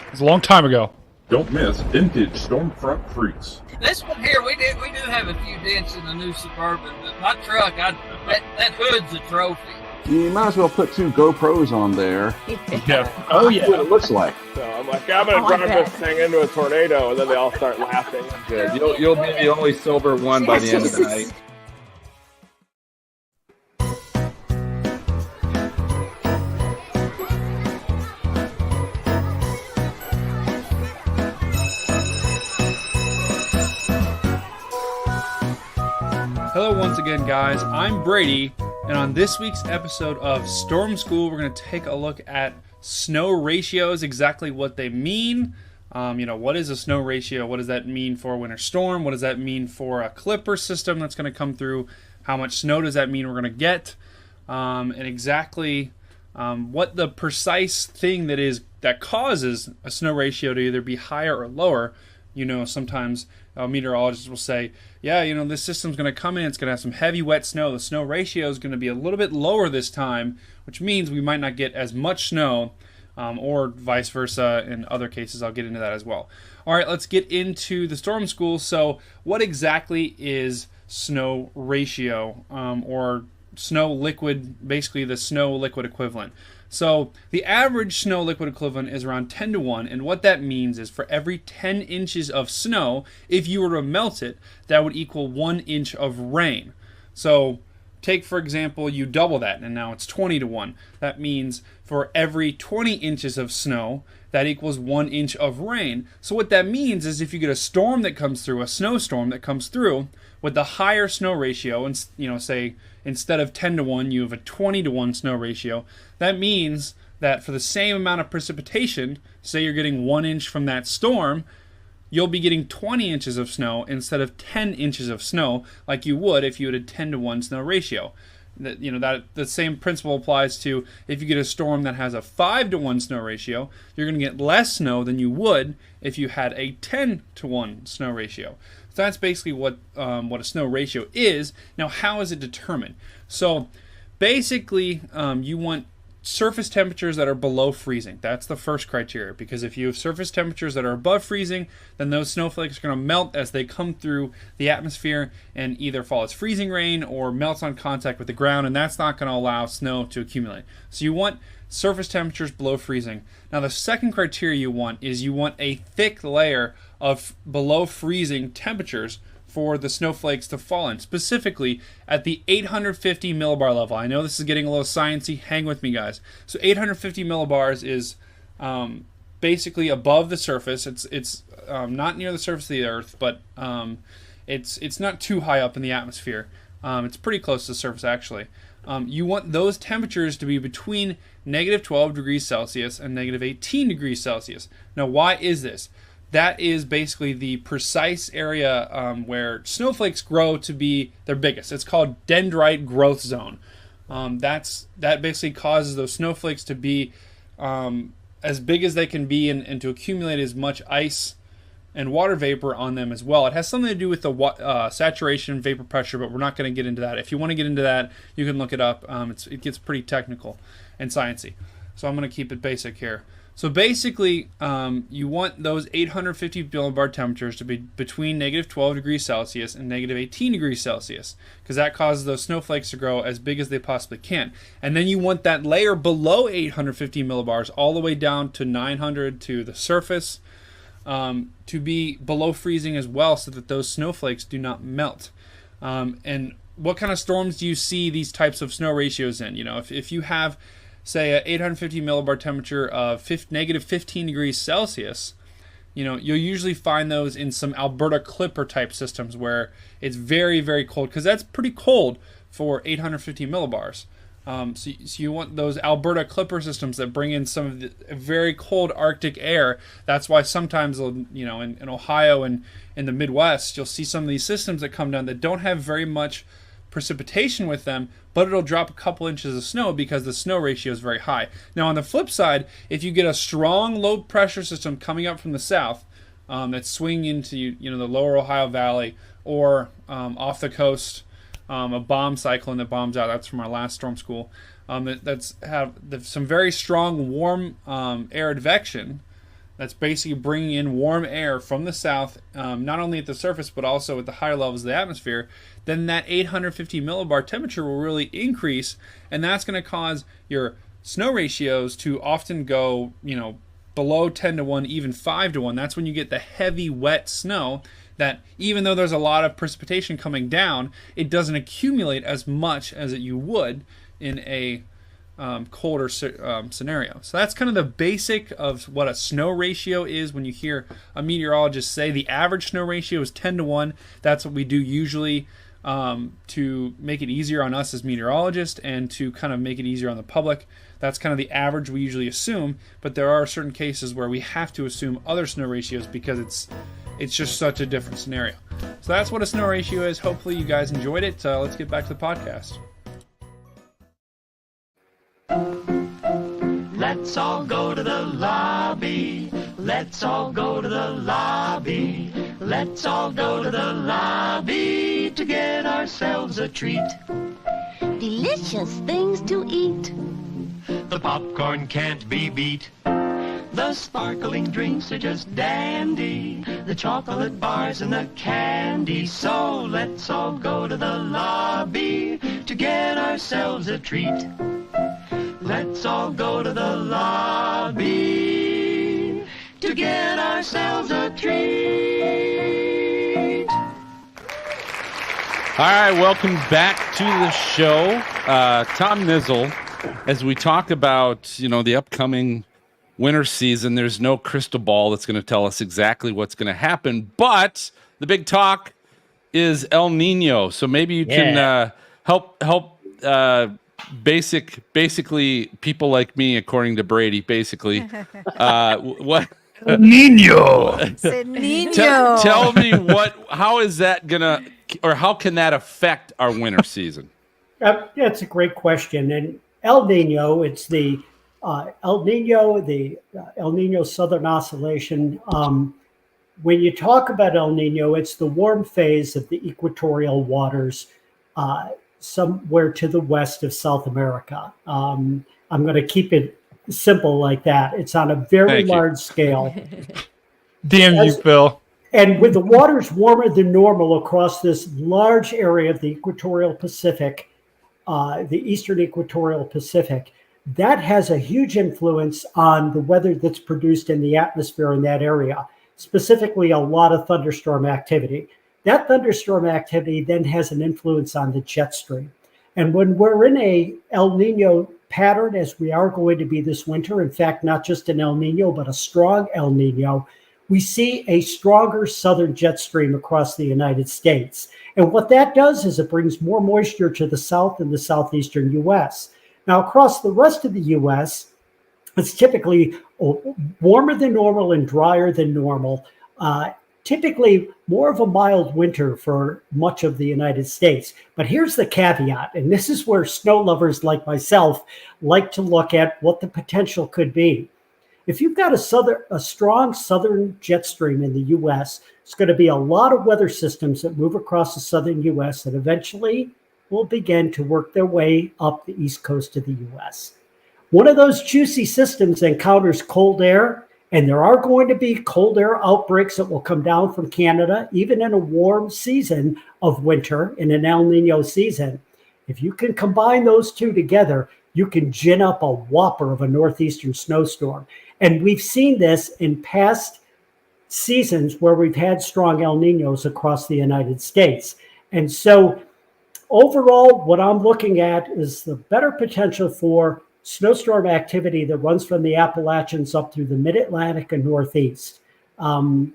It was a long time ago. Don't miss Vintage Stormfront Freaks. This one here, we do have a few dents in the new Suburban, but my truck, that hood's a trophy. You might as well put 2 GoPros on there. Yeah. Oh, yeah. That's what it looks like. So I'm like, I'm going to drive this thing into a tornado, and then they all start laughing. Good. You'll be the only sober one by the end of the night. Hello once again, guys. I'm Brady, and on this week's episode of Storm School, we're going to take a look at snow ratios, exactly what they mean. What is a snow ratio? What does that mean for a winter storm? What does that mean for a clipper system that's going to come through? How much snow does that mean we're going to get? And exactly what the precise thing that causes a snow ratio to either be higher or lower. Sometimes meteorologists will say, this system's going to come in, it's going to have some heavy wet snow. The snow ratio is going to be a little bit lower this time, which means we might not get as much snow, or vice versa in other cases. I'll get into that as well. All right, let's get into the Storm School. So what exactly is snow ratio, or snow liquid, basically the snow liquid equivalent? So the average snow liquid equivalent is around 10 to 1, and what that means is for every 10 inches of snow, if you were to melt it, that would equal 1 inch of rain. So take, for example, you double that, and now it's 20 to 1. That means for every 20 inches of snow, that equals 1 inch of rain. So what that means is if you get a storm that comes through, a snowstorm that comes through, with the higher snow ratio, and say instead of 10 to 1, you have a 20 to 1 snow ratio, that means that for the same amount of precipitation, say you're getting 1 inch from that storm, you'll be getting 20 inches of snow instead of 10 inches of snow like you would if you had a 10 to 1 snow ratio. That the same principle applies to if you get a storm that has a 5 to 1 snow ratio, you're going to get less snow than you would if you had a 10 to 1 snow ratio. So that's basically what a snow ratio is. Now, how is it determined? So basically, you want surface temperatures that are below freezing. That's the first criteria, because if you have surface temperatures that are above freezing, then those snowflakes are going to melt as they come through the atmosphere and either fall as freezing rain or melts on contact with the ground, and that's not going to allow snow to accumulate. So you want surface temperatures below freezing. Now the second criteria you want is you want a thick layer of below freezing temperatures for the snowflakes to fall in, specifically at the 850 millibar level. I know this is getting a little sciencey. Hang with me, guys. So 850 millibars is basically above the surface. It's not near the surface of the Earth, but it's not too high up in the atmosphere. It's pretty close to the surface, actually. You want those temperatures to be between negative 12 degrees Celsius and negative 18 degrees Celsius. Now, why is this? That is basically the precise area where snowflakes grow to be their biggest. It's called dendrite growth zone. That basically causes those snowflakes to be as big as they can be and to accumulate as much ice and water vapor on them as well. It has something to do with the saturation, vapor pressure, but we're not going to get into that. If you want to get into that, you can look it up. It gets pretty technical and sciencey. So I'm going to keep it basic here. So basically, you want those 850 millibar temperatures to be between negative 12 degrees Celsius and negative 18 degrees Celsius, because that causes those snowflakes to grow as big as they possibly can. And then you want that layer below 850 millibars all the way down to 900 to the surface to be below freezing as well, so that those snowflakes do not melt. And what kind of storms do you see these types of snow ratios in? You know, if you have, say, a 850 millibar temperature of negative 15 degrees Celsius, you know, you'll usually find those in some Alberta Clipper type systems where it's very, very cold, because that's pretty cold for 850 millibars. So you want those Alberta Clipper systems that bring in some of the very cold Arctic air. That's why sometimes, you know, in Ohio and in the Midwest, you'll see some of these systems that come down that don't have very much precipitation with them, but it'll drop a couple inches of snow because the snow ratio is very high. Now on the flip side, if you get a strong low pressure system coming up from the south that's swinging into, you know, the lower Ohio Valley or off the coast, a bomb cyclone that bombs out, that's from our last storm school, that's some very strong warm air advection that's basically bringing in warm air from the south, not only at the surface but also at the higher levels of the atmosphere, then that 850 millibar temperature will really increase, and that's going to cause your snow ratios to often go, you know, below 10 to 1, even 5 to 1. That's when you get the heavy wet snow that, even though there's a lot of precipitation coming down, it doesn't accumulate as much as you would in a colder scenario. So that's kind of the basic of what a snow ratio is. When you hear a meteorologist say the average snow ratio is 10 to 1, that's what we do usually to make it easier on us as meteorologists and to kind of make it easier on the public. That's kind of the average we usually assume, but there are certain cases where we have to assume other snow ratios because it's just such a different scenario. So that's what a snow ratio is. Hopefully you guys enjoyed it. Let's get back to the podcast. Let's all go to the lobby. Let's all go to the lobby. Let's all go to the lobby to get ourselves a treat. Delicious things to eat. The popcorn can't be beat. The sparkling drinks are just dandy. The chocolate bars and the candy. So let's all go to the lobby to get ourselves a treat. Let's all go to the lobby to get ourselves a treat. All right, welcome back to the show. Tom Niziol, as we talk about, you know, the upcoming winter season, there's no crystal ball that's going to tell us exactly what's going to happen, but the big talk is El Nino. So maybe you can help basically people like me, according to Brady, basically what El Nino. Tell me how is that gonna, or how can that affect our winter season? Yeah, it's a great question. And El Nino, it's the El Nino Southern Oscillation. When you talk about El Nino, it's the warm phase of the equatorial waters somewhere to the west of South America. I'm going to keep it simple like that. It's on a very large scale. Damn you, Phil. And with the waters warmer than normal across this large area of the equatorial Pacific, the eastern equatorial Pacific, that has a huge influence on the weather that's produced in the atmosphere in that area, specifically a lot of thunderstorm activity. That thunderstorm activity then has an influence on the jet stream. And when we're in a El Nino pattern, as we are going to be this winter, in fact, not just an El Nino, but a strong El Nino, we see a stronger southern jet stream across the United States. And what that does is it brings more moisture to the south and the southeastern U.S. Now, across the rest of the U.S., it's typically warmer than normal and drier than normal. Typically more of a mild winter for much of the United States. But here's the caveat, and this is where snow lovers like myself like to look at what the potential could be. If you've got a strong southern jet stream in the U.S., it's going to be a lot of weather systems that move across the southern U.S. that eventually will begin to work their way up the east coast of the U.S. One of those juicy systems encounters cold air, and there are going to be cold air outbreaks that will come down from Canada, even in a warm season of winter, in an El Nino season. If you can combine those two together, you can gin up a whopper of a northeastern snowstorm. And we've seen this in past seasons where we've had strong El Ninos across the United States. And so overall, what I'm looking at is the better potential for snowstorm activity that runs from the Appalachians up through the Mid-Atlantic and Northeast. That's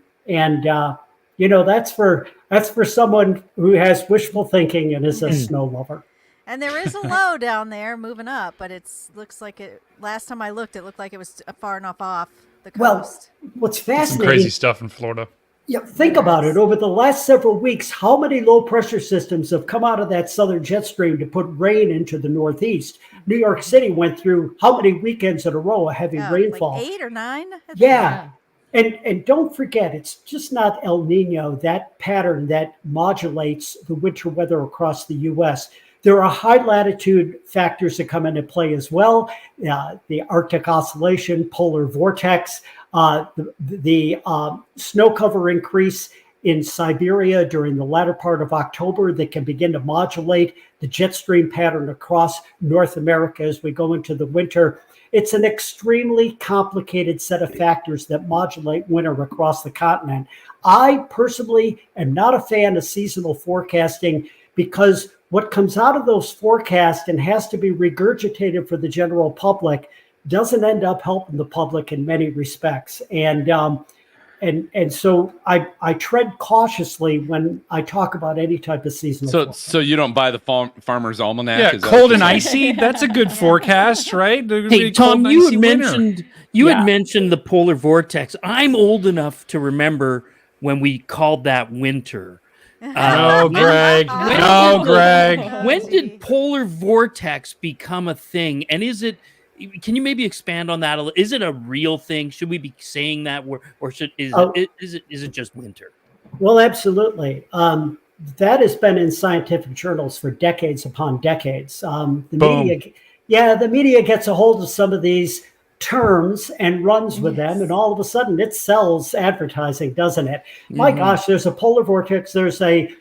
for someone who has wishful thinking and is a snow lover. And there is a low down there moving up, but looks like last time I looked, it looked like it was far enough off the coast. Well, what's fascinating... Some crazy stuff in Florida. Yeah, think about it. Over the last several weeks, how many low-pressure systems have come out of that southern jet stream to put rain into the Northeast? New York City went through how many weekends in a row of heavy rainfall? Like 8 or 9? Yeah. And don't forget, it's just not El Nino, that pattern that modulates the winter weather across the U.S. There are high latitude factors that come into play as well. The Arctic Oscillation, polar vortex, the snow cover increase in Siberia during the latter part of October that can begin to modulate the jet stream pattern across North America as we go into the winter. It's an extremely complicated set of factors that modulate winter across the continent. I personally am not a fan of seasonal forecasting because what comes out of those forecasts and has to be regurgitated for the general public doesn't end up helping the public in many respects. And so I tread cautiously when I talk about any type of seasonal forecast. So you don't buy the Farmer's Almanac? Yeah, cold and icy. That's a good forecast, right? Hey, Tom, you had mentioned the polar vortex. I'm old enough to remember when we called that winter. No, Greg. No, Greg. When did polar vortex become a thing? And can you maybe expand on that a little? Is it a real thing? Should we be saying that, or is it just winter? Well, absolutely. That has been in scientific journals for decades upon decades. The media gets a hold of some of these terms and runs with them, and all of a sudden it sells advertising, doesn't it? My gosh, there's a polar vortex. There's a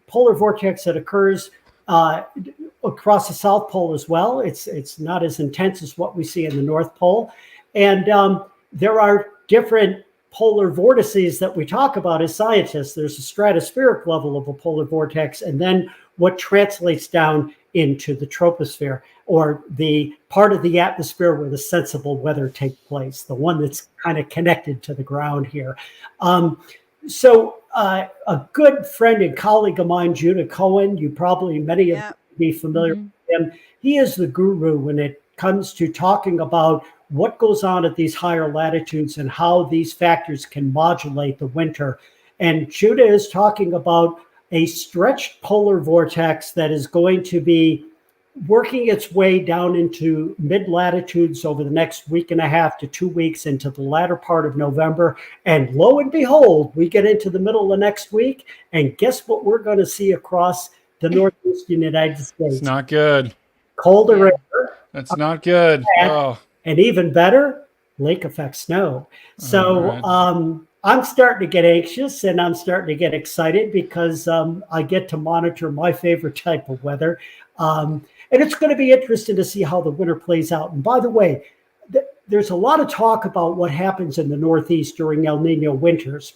polar vortex that occurs across the South Pole as well. It's not as intense as what we see in the North Pole. And there are different polar vortices that we talk about as scientists. There's a stratospheric level of a polar vortex, and then what translates down into the troposphere, or the part of the atmosphere where the sensible weather takes place, the one that's kind of connected to the ground here. So a good friend and colleague of mine, Judah Cohen, many of you be familiar with him. He is the guru when it comes to talking about what goes on at these higher latitudes and how these factors can modulate the winter. And Judah is talking about a stretched polar vortex that is going to be working its way down into mid-latitudes over the next week and a half to 2 weeks into the latter part of November. And lo and behold, we get into the middle of next week, and guess what we're going to see across the northeastern United States? It's not good. Colder air. That's not good. And even better, lake effect snow. So I'm starting to get anxious and I'm starting to get excited because I get to monitor my favorite type of weather. And it's going to be interesting to see how the winter plays out. And by the way, there's a lot of talk about what happens in the Northeast during El Nino winters.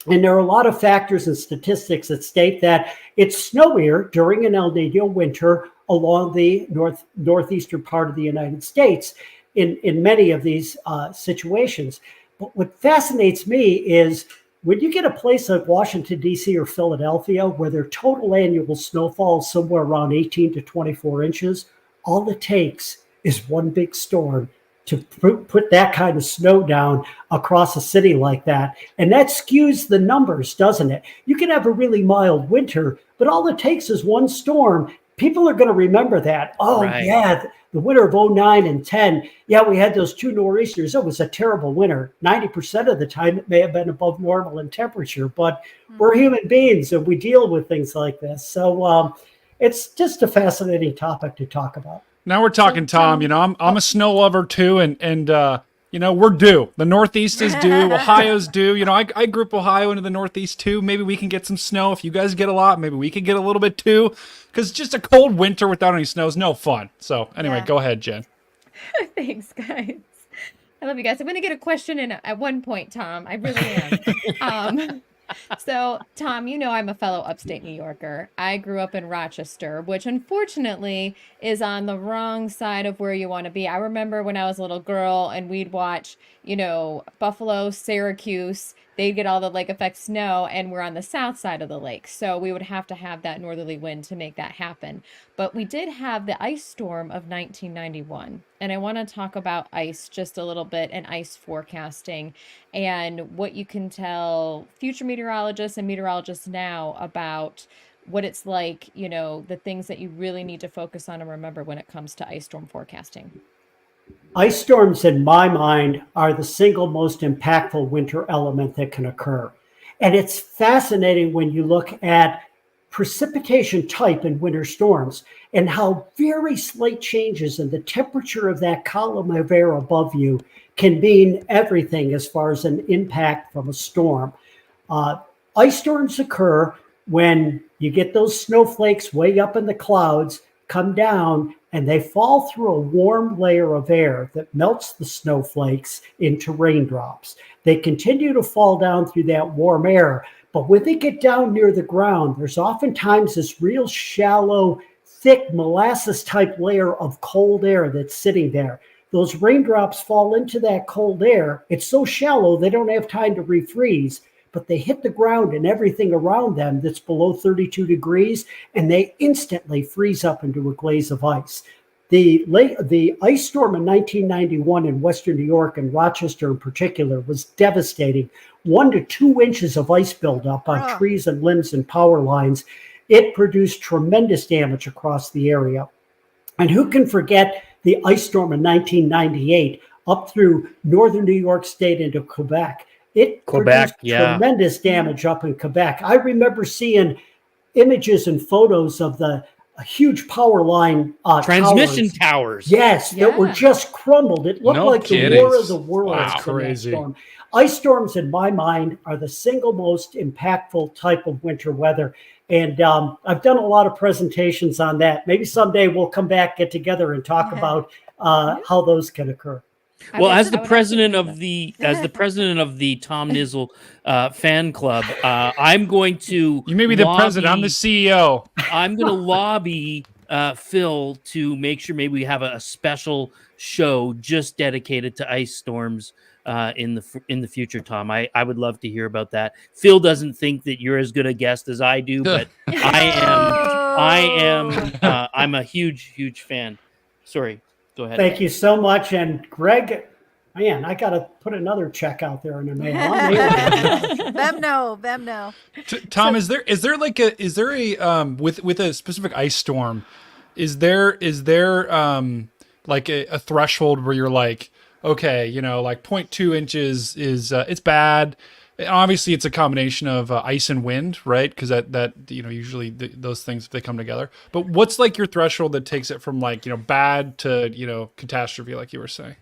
And there are a lot of factors and statistics that state that it's snowier during an El Nino winter along the northeastern part of the United States in many of these situations. But what fascinates me is when you get a place like Washington, D.C. or Philadelphia, where their total annual snowfall is somewhere around 18 to 24 inches, all it takes is one big storm to put that kind of snow down across a city like that. And that skews the numbers, doesn't it? You can have a really mild winter, but all it takes is one storm. People are going to remember that. Oh, right. Yeah, the winter of 09 and 10. Yeah, we had those two nor'easters. It was a terrible winter. 90% of the time, it may have been above normal in temperature, but we're human beings and we deal with things like this. So it's just a fascinating topic to talk about. Now we're talking, Tom. You know, I'm a snow lover too, and you know, we're due. The Northeast is due. Ohio's due. You know, I group Ohio into the Northeast too. Maybe we can get some snow. If you guys get a lot, maybe we could get a little bit too. Because just a cold winter without any snow is no fun. So anyway, Go ahead, Jen. Thanks, guys. I love you guys. I'm going to get a question in at one point, Tom. I really am. So, Tom, you know I'm a fellow upstate New Yorker. I grew up in Rochester, which unfortunately is on the wrong side of where you want to be. I remember when I was a little girl and we'd watch, you know, Buffalo, Syracuse. They'd get all the lake effect snow, and we're on the south side of the lake. So we would have to have that northerly wind to make that happen. But we did have the ice storm of 1991. And I want to talk about ice just a little bit and ice forecasting and what you can tell future meteorologists and meteorologists now about what it's like, you know, the things that you really need to focus on and remember when it comes to ice storm forecasting. Ice storms, in my mind, are the single most impactful winter element that can occur. And it's fascinating when you look at precipitation type in winter storms and how very slight changes in the temperature of that column of air above you can mean everything as far as an impact from a storm. Ice storms occur when you get those snowflakes way up in the clouds, come down, and they fall through a warm layer of air that melts the snowflakes into raindrops. They continue to fall down through that warm air, but when they get down near the ground, there's oftentimes this real shallow, thick molasses-type layer of cold air that's sitting there. Those raindrops fall into that cold air. It's so shallow, they don't have time to refreeze, but they hit the ground and everything around them that's below 32 degrees, and they instantly freeze up into a glaze of ice. The ice storm in 1991 in Western New York and Rochester in particular was devastating. 1 to 2 inches of ice buildup on trees and limbs and power lines. It produced tremendous damage across the area. And who can forget the ice storm in 1998 up through northern New York State into Quebec? It produced tremendous damage up in Quebec. I remember seeing images and photos of the huge power line transmission towers. Yes, that were just crumbled. It looked like the War of the Worlds. That's crazy. Storm. Ice storms, in my mind, are the single most impactful type of winter weather. And I've done a lot of presentations on that. Maybe someday we'll come back, get together, and talk about how those can occur. Well, as the president of the Tom Niziol fan club, I'm going to. You may be the president. I'm the CEO. I'm going to lobby Phil to make sure maybe we have a special show just dedicated to ice storms in the future. Tom, I would love to hear about that. Phil doesn't think that you're as good a guest as I do, but I am. I'm a huge fan. Sorry. Go ahead. Thank you so much. And Greg, man, I got to put another check out there in the mail. Them no. Tom, is there a with a specific ice storm, is there like a threshold where you're like, okay, you know, like 0.2 inches is it's bad. Obviously, it's a combination of ice and wind, right? Because that you know, usually those things, they come together. But what's like your threshold that takes it from like, you know, bad to, you know, catastrophe, like you were saying?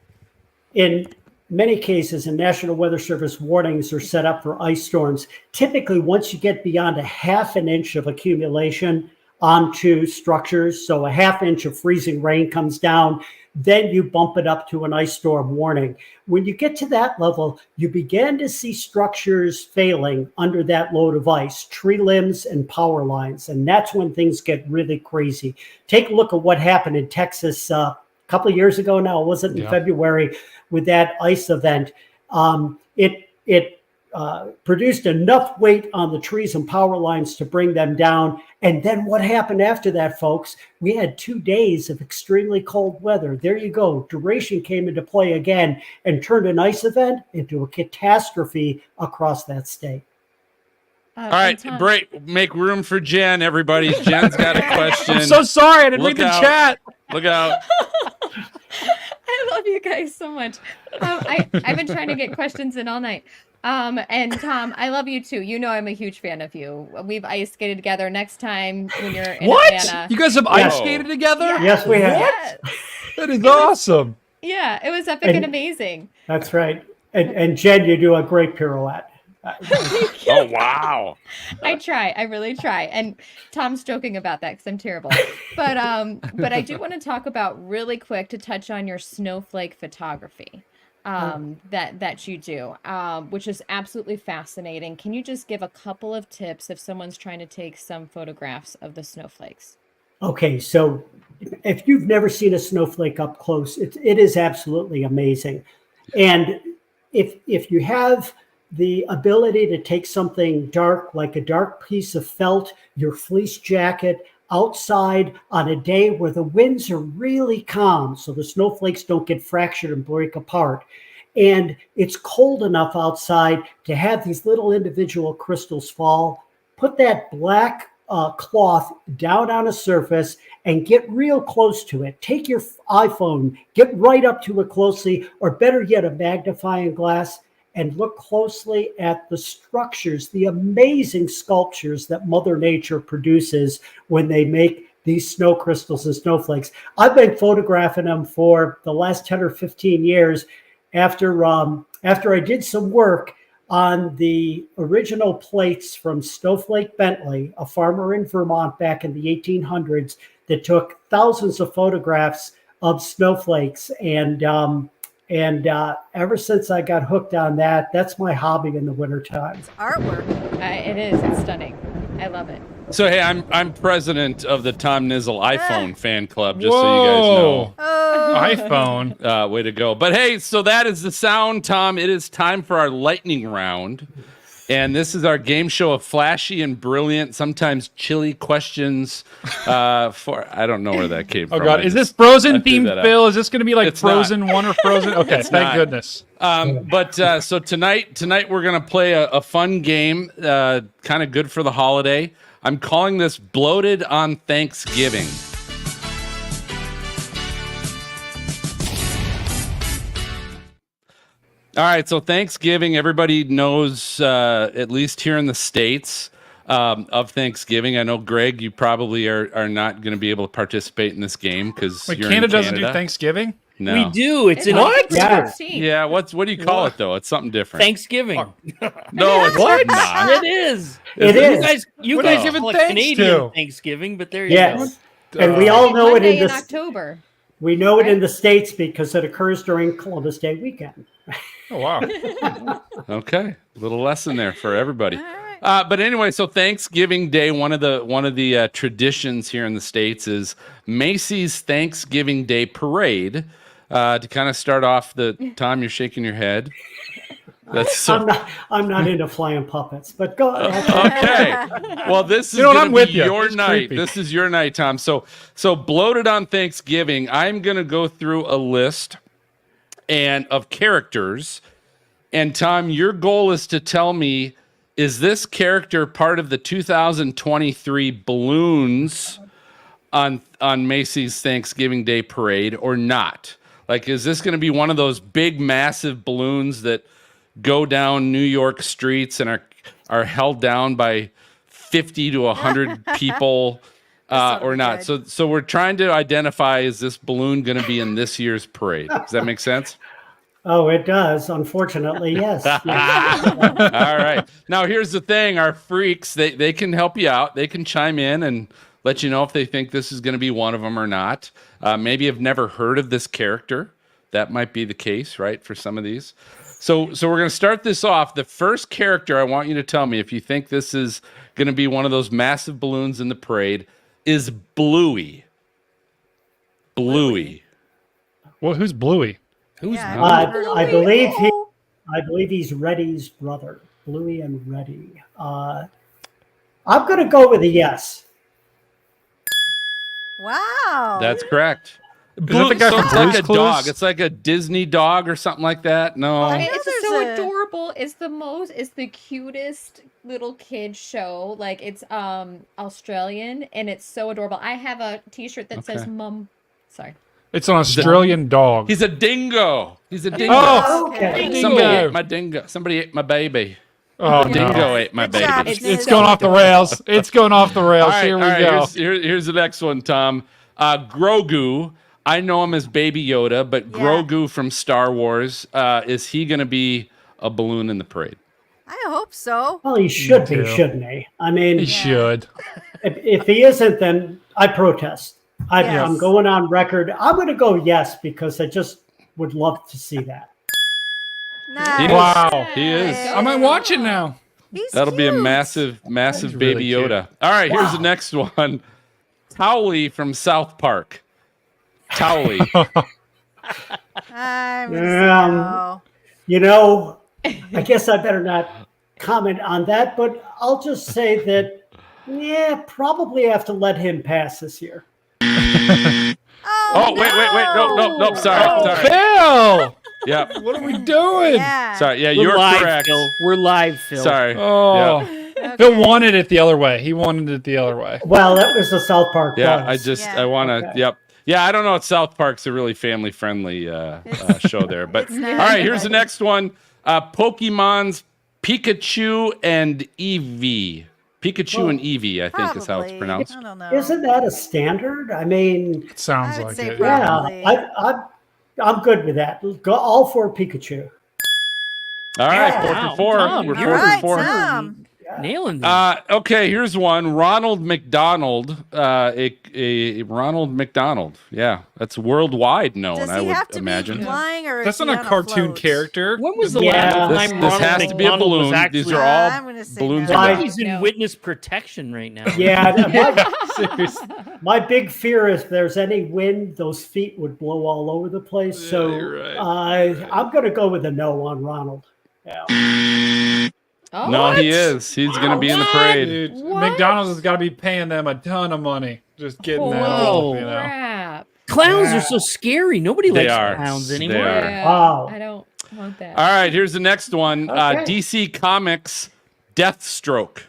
In many cases, the National Weather Service warnings are set up for ice storms. Typically, once you get beyond a half an inch of accumulation onto structures, so a half inch of freezing rain comes down, then you bump it up to an ice storm warning. When you get to that level, you begin to see structures failing under that load of ice, tree limbs and power lines. And that's when things get really crazy. Take a look at what happened in Texas a couple of years ago now, was it in February, with that ice event. It produced enough weight on the trees and power lines to bring them down. And then what happened after that, folks? We had 2 days of extremely cold weather. There you go. Duration came into play again and turned an ice event into a catastrophe across that state. All right, make room for Jen, everybody. Jen's got a question. I'm so sorry, I didn't read the chat. Look out. I love you guys so much. I've been trying to get questions in all night. And Tom, I love you too. You know I'm a huge fan of you. We've ice skated together. Next time when you're in What? Atlanta. You guys have ice skated together? Yes, we have. Yes. That is awesome. Yeah, it was epic and amazing. That's right. And Jen, you do a great pirouette. Oh, wow. I try. I really try. And Tom's joking about that because I'm terrible. But I do want to talk about really quick to touch on your snowflake photography that you do, which is absolutely fascinating. Can you just give a couple of tips if someone's trying to take some photographs of the snowflakes? Okay, so if you've never seen a snowflake up close, it is absolutely amazing. And if you have the ability to take something dark, like a dark piece of felt, your fleece jacket, outside on a day where the winds are really calm, so the snowflakes don't get fractured and break apart, and it's cold enough outside to have these little individual crystals fall, put that black cloth down on a surface and get real close to it. Take your iPhone, get right up to it closely, or better yet, a magnifying glass, and look closely at the structures, the amazing sculptures that Mother Nature produces when they make these snow crystals and snowflakes. I've been photographing them for the last 10 or 15 years after I did some work on the original plates from Snowflake Bentley, a farmer in Vermont back in the 1800s that took thousands of photographs of snowflakes. And ever since I got hooked on that, that's my hobby in the wintertime. It's artwork. It is. It's stunning. I love it. So, hey, I'm president of the Tom Niziol iPhone fan club, just so you guys know. Oh. iPhone. Way to go. But, hey, so that is the sound, Tom. It is time for our lightning round. And this is our game show of flashy and brilliant, sometimes chilly questions. I don't know where that came from. Oh God, is this Frozen themed, Phil? Is this going to be like Frozen 1 or Frozen? Okay, thank goodness. So tonight we're gonna play a fun game, kind of good for the holiday. I'm calling this Bloated on Thanksgiving. All right, so Thanksgiving, everybody knows, at least here in the States, of Thanksgiving. I know, Greg, you probably are not going to be able to participate in this game because you're Canada in Canada. doesn't do Thanksgiving? No. We do. It's in what? Yeah. What do you call it though? It's something different. Thanksgiving. No, it's not. It is. It is. You guys give it Canadian Thanksgiving, but there you go. And we all know it in October. We know it in the States because it occurs during Columbus Day weekend. Oh, wow. Okay. A little lesson there for everybody. But anyway, so Thanksgiving Day, one of the traditions here in the States is Macy's Thanksgiving Day Parade. To kind of start off Tom, you're shaking your head. That's so... I'm not into flying puppets, but go ahead. Okay. Well, this is going to be your night. Creepy. This is your night, Tom. So Bloated on Thanksgiving, I'm going to go through a list of characters. And Tom, your goal is to tell me, is this character part of the 2023 balloons on Macy's Thanksgiving Day Parade or not? Like, is this going to be one of those big, massive balloons that go down New York streets and are held down by 50 to 100 people or not? So we're trying to identify, is this balloon going to be in this year's parade? Does that make sense? Oh, it does. Unfortunately, yes. All right. Now, here's the thing. Our freaks, they can help you out. They can chime in and let you know if they think this is going to be one of them or not. Maybe have never heard of this character. That might be the case, right, for some of these. So we're going to start this off. The first character I want you to tell me if you think this is going to be one of those massive balloons in the parade is Bluey. Bluey. Well, who's Bluey? Who's I believe he's Reddy's brother, Bluey and Reddy. I'm going to go with a yes. Wow. That's correct. That the guy from it's Blue's like a Clues? dog. It's like a Disney dog or something like that. No. It's so adorable. It's the cutest little kid show. Like, it's Australian and it's so adorable. I have a t-shirt that says Mum. Sorry. It's an Australian dog. He's a dingo. He's a dingo. Oh, Okay. Somebody ate my dingo. Somebody ate my baby. Oh, Dingo ate my Good baby. job, It's going off the rails. It's going off the rails. Here we go. Here's the next one, Tom. Grogu. I know him as Baby Yoda, but Grogu from Star Wars. Is he going to be a balloon in the parade? I hope so. Well, he should be, shouldn't he? I mean, He should. if he isn't, then I protest. Yes. I'm going on record. I'm going to go yes because I just would love to see that. Nice. Wow. He is. I might watch it now. He's That'll be a cute. massive He's Baby really Yoda. All right, here's the next one. Towley from South Park. Towley. I'm gonna say no. You know, I guess I better not comment on that, but I'll just say that, probably have to let him pass this year. Oh, wait. No. Sorry. Phil! Yeah. What are we doing? Yeah. Sorry. Yeah, We're you're live, correct. Phil. We're live, Phil. Sorry. Oh. Yeah. Phil wanted it the other way. He wanted it the other way. Well, that was the South Park. Yeah, buzz. I want to. Okay. Yep. Yeah, I don't know. South Park's a really family-friendly show there. But It's not. all right, here's the next one. Pokemon's Pikachu and Eevee. Pikachu and Eevee, I think is how it's Probably. pronounced. I don't know. Isn't that a standard? I mean, It sounds I would like say it. probably. yeah, I'm good with that. Go all for Pikachu. All right, Wow, 4 for 4. Tom, We're you're 4 right, for 4. Tom. Nailing them. Okay, here's one. Ronald McDonald. A Ronald McDonald. Yeah, that's worldwide known, Does I he would have to imagine. be flying or That's is not he a on cartoon float? character. When was the Yeah. last This time this Ronald has to be a McDonald was balloon. actually? These are I'm all gonna say balloons. no. are Right. good. He's in No. witness protection right now. Yeah, Seriously. my big fear is if there's any wind, those feet would blow all over the place. So you're right. I'm going to go with a no on Ronald. Yeah. Oh, No, he is. He's going to be in the parade. Dude, What? McDonald's has got to be paying them a ton of money. Just getting that. Whoa. You know. crap. Clowns Yeah. are so scary. Nobody They likes are. clowns They anymore. are. Yeah, Wow. I don't want that. All right, here's the next one. Okay. DC Comics Deathstroke.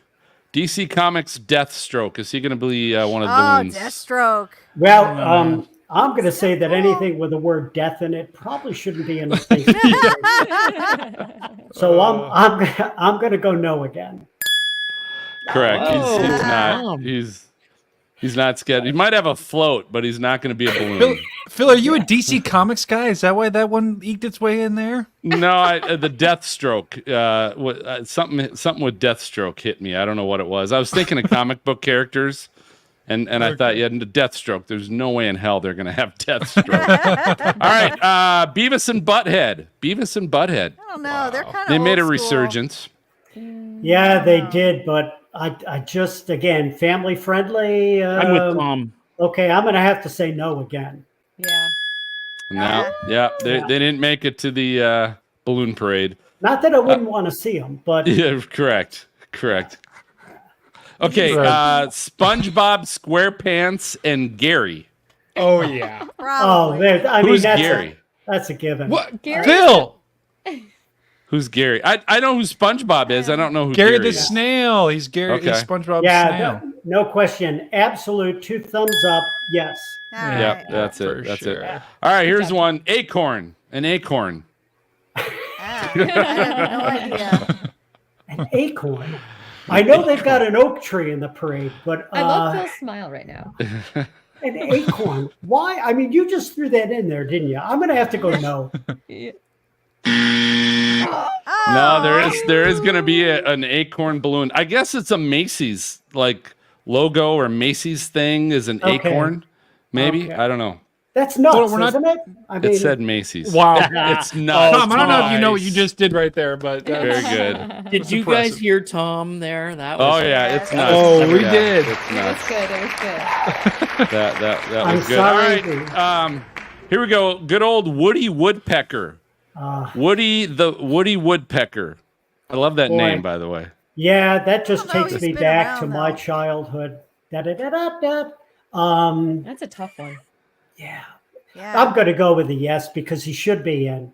DC Comics Deathstroke. Is he going to be one of the Oh, balloons? Deathstroke. Well, I'm going to say that anything with the word death in it probably shouldn't be in the space. So I'm going to go no again. Correct. Oh, He's not. wow. He's not scared. He might have a float, but he's not going to be a Phil, balloon. Phil, are you a DC Comics guy? Is that why that one eked its way in there? No, the Deathstroke. Something with Deathstroke hit me. I don't know what it was. I was thinking of comic book characters, and I thought, yeah, Deathstroke. There's no way in hell they're going to have Deathstroke. All right, Beavis and Butthead. Beavis and Butthead. I don't know. They're kind of. They made a resurgence. Yeah, they did, but I just, again, family friendly. I'm with Tom. Okay, I'm going to have to say no again. Yeah. No, yeah, they didn't make it to the balloon parade. Not that I wouldn't want to see them, but Yeah, correct. Okay, SpongeBob SquarePants and Gary. Oh yeah. Probably. I mean, Who's that's Gary? That's a given. What? Gary? Phil. Who's Gary? I know who SpongeBob is. I don't know who Gary Gary the is. snail. He's Gary. Okay. He's SpongeBob Yeah, snail. no question. Absolute 2 thumbs up. Yes. All Yep, right. that's For it. That's sure. it. All right, here's one. Acorn. An acorn. Ah, I have no idea. An acorn. I know they've got an oak tree in the parade, but I love Phil's smile right now. an acorn. Why? I mean, you just threw that in there, didn't you? I'm going to have to go no. No, there is going to be an acorn balloon. I guess it's a Macy's logo or Macy's thing is an Okay. acorn. Maybe Okay. I don't know. That's nuts, Well, we're not- isn't it? I mean, It said Macy's. Wow. It's not. Tom, I don't know if you know what you just did right there, but Very good. Did you guys hear Tom there? That Oh was yeah, it's nuts. Oh, we Yeah, did. It's It nuts. was good. It was good. That I'm was good. All sorry, right. Here we go. Good old Woody Woodpecker. Woody Woodpecker. I love that Boy. name, by the way. yeah, that just I don't know, takes he's me been back to around, my though. childhood. Da-da-da-da-da. That's a tough one. Yeah. Yeah. I'm going to go with a yes because he should be in.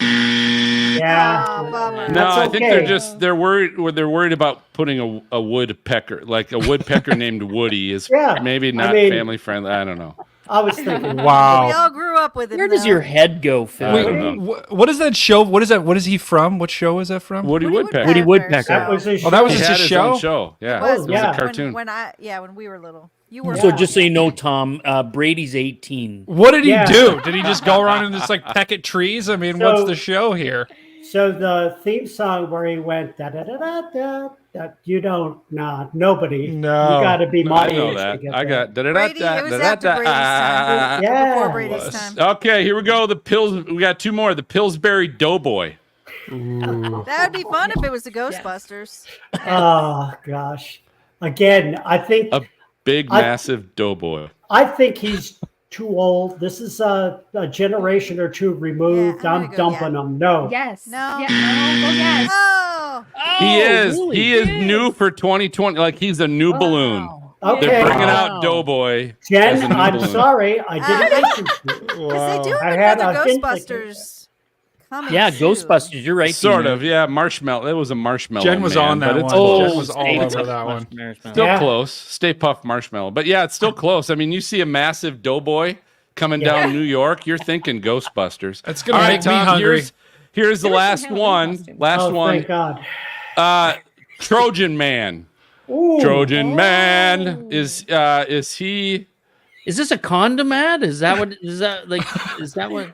Yeah. Oh, bummer. No, That's I think okay. they're worried about putting a woodpecker, like a woodpecker named Woody is Yeah, maybe I not mean- family friendly. I don't know. I was thinking. We Wow. all grew up with it. Where does your head go, Phil? Wait, what is that show? What is that? What is he from? What show is that from? Woody Woodpecker. Woody Woodpecker. That was his Oh, that was He just had his his own show. show. Yeah, It was, it was yeah. a cartoon. When we were little. You were So just so you know, Tom, Brady's 18. What did he Yeah. do? Did he just go around and just like peck at trees? I mean, what's the show here? So the theme song where he went da da da da da, that you don't nobody. No. You got to be my I know age to that. get I got Brady, it was after Brady's time. Yeah. Before Brady's time. Okay, here we go. We got two more. The Pillsbury Doughboy. That would be fun if it was the Ghostbusters. Oh gosh. Again, I think A big, massive doughboy. I think he's too old. This is a generation or two removed. Yeah, I'm I'm gonna go, dumping him. No. Yes. No. Yeah. No. Yes. Oh. He is. really? He is new for 2020. Like he's a new balloon. Okay. They're bringing Wow. out Doughboy. as a Jen, new I'm balloon. sorry. I didn't mention you. Because they do I have had another a hint Ghostbusters coming. Yeah, too. Ghostbusters. You're right. Sort Tina. of, yeah. Marshmallow. It was a marshmallow. Jen was man, on that but it's one. close. Jen was all Stay over Puft that one. Marshmallow. Still Yeah. close. Stay Puft Marshmallow. But yeah, it's still close. I mean, you see a massive doughboy coming down New York, you're thinking Ghostbusters. That's gonna All make me Tom, hungry. Here's the There were some last Halloween one. costumes. Last Oh, one. thank God. Trojan Man. Ooh. Trojan Man is he? Is this a condom ad? Is that what? Is that like? Is that what?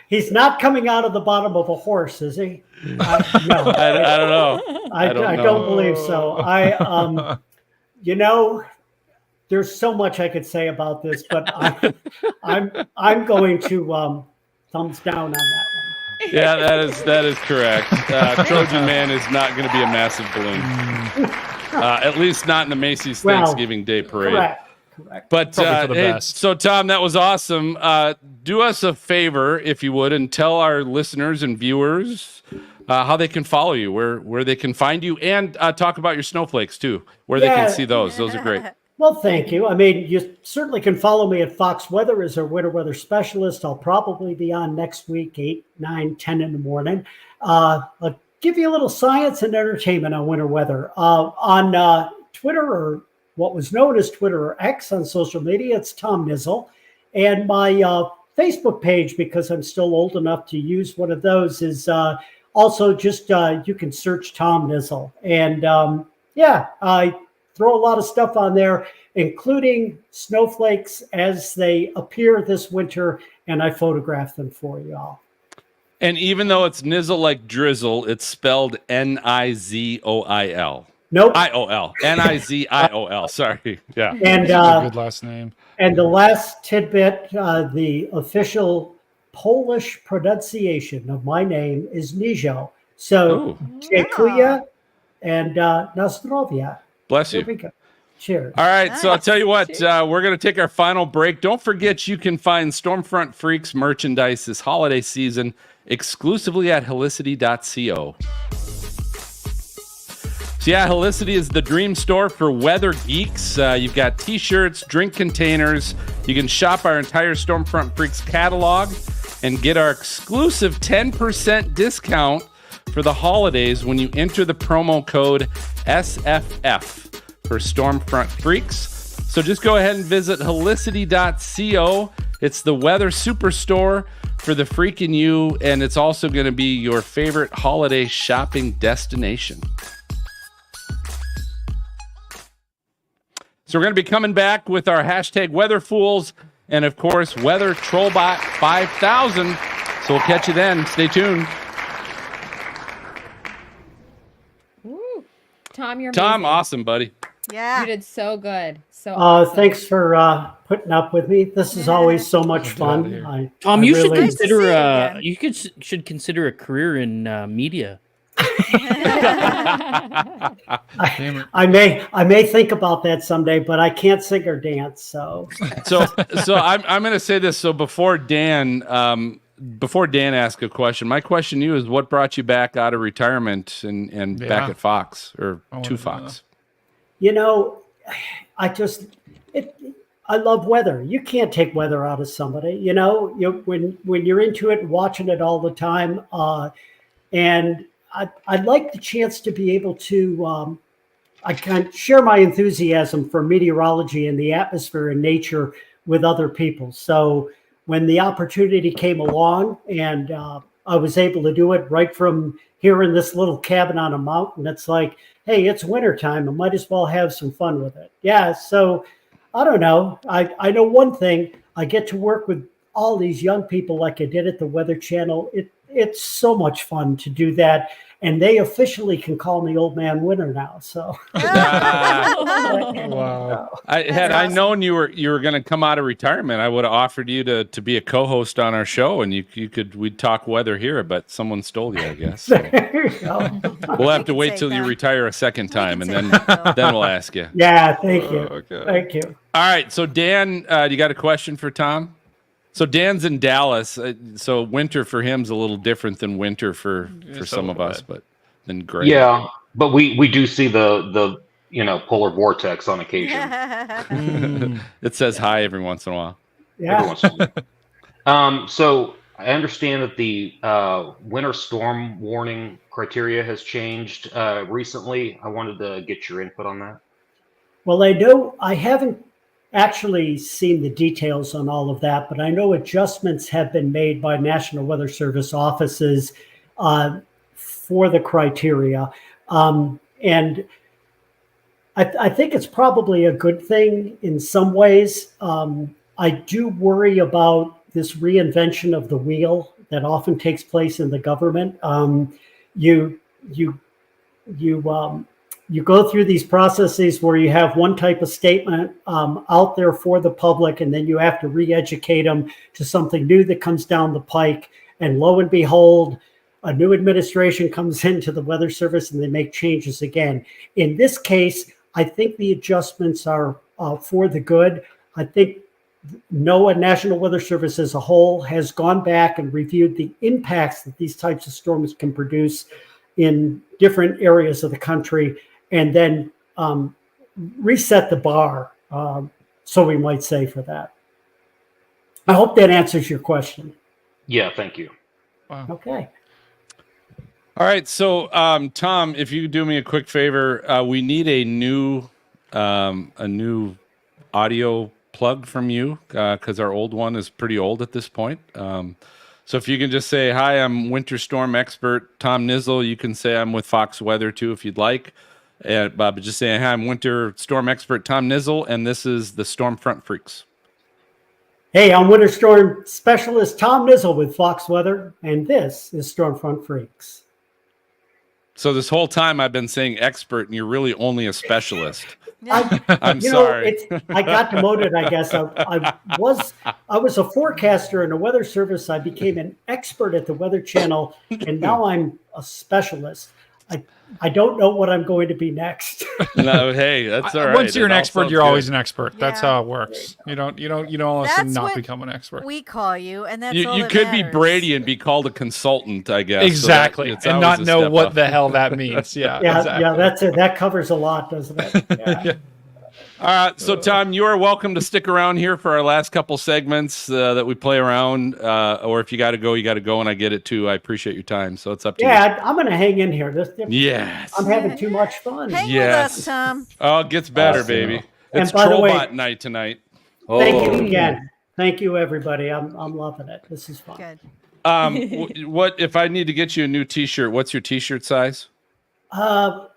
He's not coming out of the bottom of a horse, is he? No. I don't know. I don't believe so. There's so much I could say about this, but I'm going to thumbs down on that one. Yeah, that is correct. Trojan Man is not going to be a massive balloon. At least not in the Macy's Well, Thanksgiving Day Parade. Correct. But Probably for the hey, best. so Tom, that was awesome. Do us a favor, if you would, and tell our listeners and viewers how they can follow you, where they can find you, and talk about your snowflakes too, where they can see those. Those are great. Well, thank you. I mean, you certainly can follow me at Fox Weather as our winter weather specialist. I'll probably be on next week, 8, 9, 10 in the morning. I'll give you a little science and entertainment on winter weather. On Twitter, or what was known as Twitter or X on social media, it's Tom Niziol. And my Facebook page, because I'm still old enough to use one of those, is also just you can search Tom Niziol. And I throw a lot of stuff on there, including snowflakes as they appear this winter, and I photograph them for you all. And even though it's Niziol like drizzle, it's spelled Niziol. Nope. IOL. Niziol. Sorry. Yeah. And That's a good last name. And the last tidbit, the official Polish pronunciation of my name is Niziol. So, dziękuję and na zdrowie. Bless you. There we go. Cheers. All right, so I'll tell you what, we're going to take our final break. Don't forget you can find Stormfront Freaks merchandise this holiday season exclusively at helicity.co. So yeah, Helicity is the dream store for weather geeks. You've got t-shirts, drink containers. You can shop our entire Stormfront Freaks catalog and get our exclusive 10% discount for the holidays when you enter the promo code SFF for Stormfront Freaks. So just go ahead and visit helicity.co. It's the weather superstore for the freaking you, and it's also going to be your favorite holiday shopping destination. So we're going to be coming back with our hashtag Weather Fools and, of course, Weather Trollbot 5000. So we'll catch you then. Stay tuned. Woo. Tom, you're Tom, amazing. awesome, buddy. Yeah. You did so good. So awesome. Thanks for putting up with me. This is always so much fun. Tom, I you should really- consider should consider a career in media. I may think about that someday, but I can't sing or dance. So I'm going to say this. So before Dan asks a question, my question to you is, what brought you back out of retirement and back at Fox or to Fox? I love weather. You can't take weather out of somebody. When you're into it and watching it all the time, and I'd like the chance to be able to. I can share my enthusiasm for meteorology and the atmosphere and nature with other people. So when the opportunity came along and I was able to do it right from here in this little cabin on a mountain, it's like, hey, it's wintertime. I might as well have some fun with it. Yeah, so I don't know. I know one thing. I get to work with all these young people like I did at the Weather Channel. It's so much fun to do that. And they officially can call me Old Man Winter now. So Wow. I known you were going to come out of retirement, I would have offered you to be a co-host on our show, and we'd talk weather here, but someone stole you, I guess. So. We'll have to wait till you retire a second time, and then we'll ask you. Yeah, thank you. Okay. Thank you. All right, so Dan, you got a question for Tom? So Dan's in Dallas, so winter for him's a little different than winter for some of us, but then great. Yeah, but we do see the polar vortex on occasion. It says hi every once in a while. Yeah. Every once in a while. So I understand that the winter storm warning criteria has changed recently. I wanted to get your input on that. Well, I know I haven't actually seen the details on all of that, but I know adjustments have been made by National Weather Service offices for the criteria. And I think it's probably a good thing in some ways. I do worry about this reinvention of the wheel that often takes place in the government. You go through these processes where you have one type of statement out there for the public, and then you have to re-educate them to something new that comes down the pike. And lo and behold, a new administration comes into the Weather Service and they make changes again. In this case, I think the adjustments are for the good. I think NOAA, National Weather Service as a whole, has gone back and reviewed the impacts that these types of storms can produce in different areas of the country, and then reset the bar, so we might say, for that. I hope that answers your question. Yeah, thank you. Wow. Okay. All right, so Tom, if you could do me a quick favor, we need a new audio plug from you because our old one is pretty old at this point. So if you can just say, hi, I'm winter storm expert Tom Niziol. You can say I'm with Fox Weather too if you'd like. But just saying, hi, I'm winter storm expert Tom Niziol, and this is the Storm Front Freaks. Hey, I'm winter storm specialist Tom Niziol with Fox Weather, and this is Storm Front Freaks. So this whole time I've been saying expert, and you're really only a specialist. I'm sorry. I got demoted, I guess. I was a forecaster in the Weather Service. I became an expert at the Weather Channel, and now I'm a specialist. I don't know what I'm going to be next. No, hey, that's all right. Once you're an expert, you're always an Yeah. expert. That's how it works. You don't all of a sudden not become an expert. We call you, and that's all you that could be matters. Brady and be called a consultant, I guess. Exactly, So it's and always not a know step what up. the hell that means. Yeah, exactly. Yeah, that's it. That covers a lot, doesn't it? Yeah. So Tom, you are welcome to stick around here for our last couple segments that we play around. Or if you got to go, you got to go, and I get it too. I appreciate your time, so it's up to you. Yeah, I'm going to hang in here. Yes. I'm having too much fun. Hang with us, Tom. Oh, it gets better, baby. And It's by the way- Trollbot night tonight. Thank you again. Thank you, everybody. I'm loving it. This is fun. Good. What if I need to get you a new T-shirt? What's your T-shirt size? A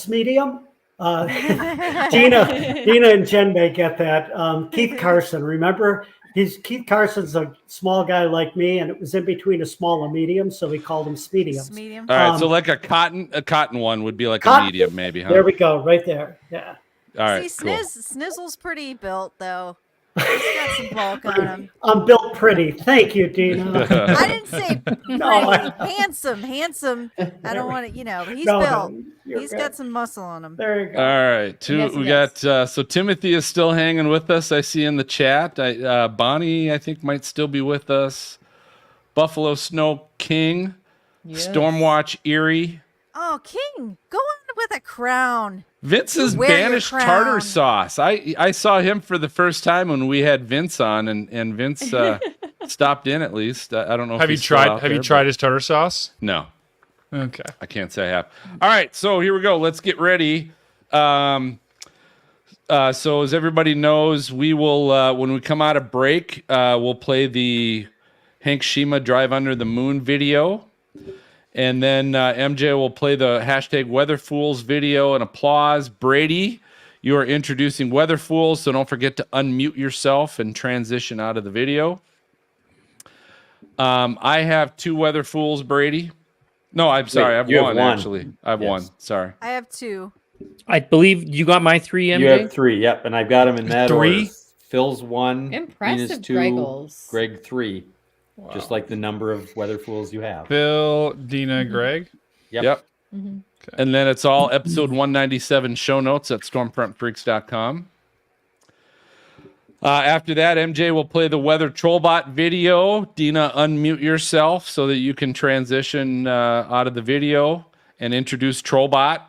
medium. Dina and Jen may get that. Keith Carson, remember? Keith Carson's a small guy like me, and it was in between a small and medium, so we called him Smedium. Medium. All right, so like a cotton one would be like a Cotton- medium, maybe, huh? There we go, right there. Yeah. All right, See, cool. Snizzle's pretty built, though. He's got some bulk on him. I'm built pretty. Thank you, Dina. I didn't say pretty. Handsome. I don't want to, he's No, built. you're He's good. got some muscle on him. There you go. All right, Yes, we yes. got so Timothy is still hanging with us. I see in the chat. Bonnie, I think, might still be with us. Buffalo Snow King, Yes. Stormwatch Erie. Oh, King, go on with a crown. Vince's Wear your banished crown. tartar sauce. I saw him for the first time when we had Vince on, and Vince stopped in at least. I don't know. Have if you he's still tried? out Have you there, tried but- his tartar sauce? No. Okay. I can't say I have. All right, so here we go. Let's get ready. So as everybody knows, we will when we come out of break, we'll play the Hank Shima Drive Under the Moon video. And then MJ will play the hashtag Weather Fools video and applause. Brady, you are introducing Weather Fools, so don't forget to unmute yourself and transition out of the video. I have 2 Weather Fools, Brady. No, I'm sorry. I have one, actually. I have one. Sorry. I have 2. I believe you got my 3, MJ? You have 3, yep. And I've got them in that 3? order. Phil's 1. Impressive, Nina's 2. Greggles. Greg 3. Wow. Just like the number of Weather Fools you have. Phil, Dina, Greg. Yep. Mm-hmm. Okay. And then it's all episode 197 show notes at stormfrontfreaks.com. After that, MJ will play the Weather Trollbot video. Dina, unmute yourself so that you can transition out of the video and introduce Trollbot.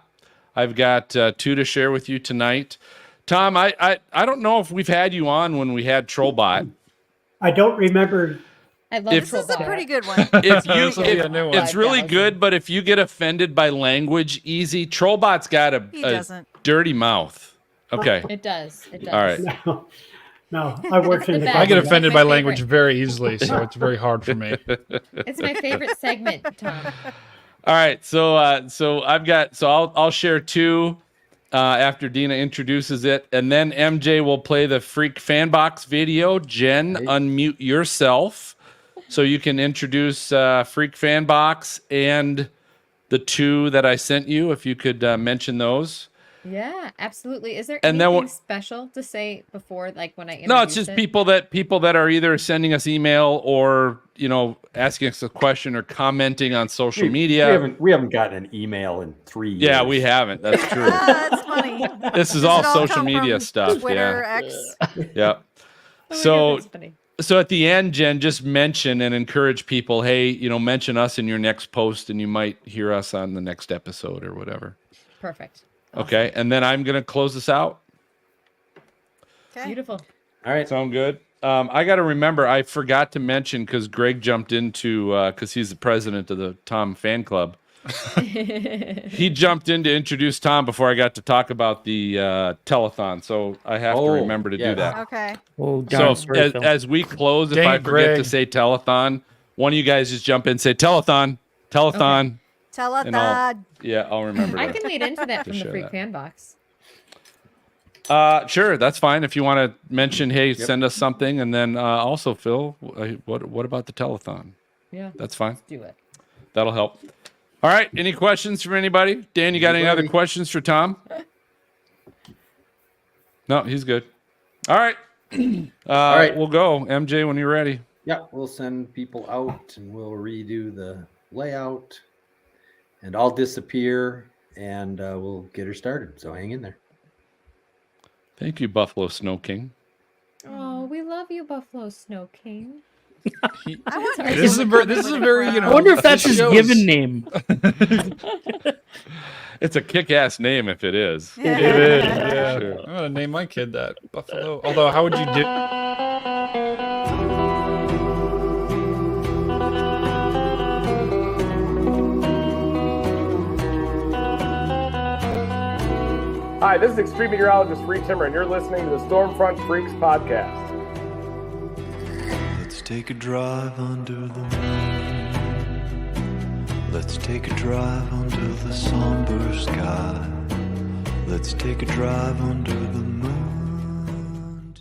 I've got 2 to share with you tonight. Tom, I don't know if we've had you on when we had Trollbot. I don't remember. I love this is a pretty good one. It's really good, but if you get offended by language, easy. Trollbot's got a dirty mouth. Okay. It does. It does. All right. No, I worked in the. I get offended by language very easily, so it's very hard for me. It's my favorite segment, Tom. All right, so I'll share 2 after Dina introduces it, and then MJ will play the Freak Fanbox video. Jen, unmute yourself so you can introduce Freak Fanbox and the 2 that I sent you. If you could mention those. Yeah, absolutely. Is there And then anything special to say before, like when I introduce No, it's just people that are either sending us email or asking us a question or commenting on social media. We haven't gotten an email in 3 years. Yeah, we haven't. That's true. That's funny. This is all social media stuff. Twitter, Yeah. X. Yeah. Oh So at the end, Jen, just mention and encourage people. Hey, mention us in your next post, and you might hear us on the next episode or whatever. Perfect. Okay, and then I'm gonna close this out. Okay. Beautiful. All right. Sound good? I got to remember, I forgot to mention because Greg jumped into because he's the president of the Tom fan club. He jumped in to introduce Tom before I got to talk about the telethon, so I have to remember to do that. Okay. Oh, darn, So sorry, Phil. as we close, if Dang I it, forget Greg. to say telethon, one of you guys just jump in and say telethon, telethon. And I'll remember. I can lead into that to from the share Freak that. Fan Box. Sure, that's fine. If you want to mention, hey, send us something, and then also Phil, what about the telethon? Yeah, that's fine. Let's do it. That'll help. All right. Any questions from anybody? Dan, you got any other questions for Tom? No, he's good. All right. All right. We'll go. MJ, when you're ready. Yeah, we'll send people out and we'll redo the layout, and I'll disappear, and we'll get her started. So hang in there. Thank you, Buffalo Snow King. Oh, we love you, Buffalo Snow King. This is a very I wonder if that's his given name. It's a kick-ass name if it is. It is. Yeah. Sure. I'm gonna name my kid that Buffalo. Although, how would you do? Hi, this is extreme meteorologist Reed Timmer, and you're listening to the Stormfront Freaks podcast. Let's take a drive under the moon. Let's take a drive under the somber sky. Let's take a drive under the moon.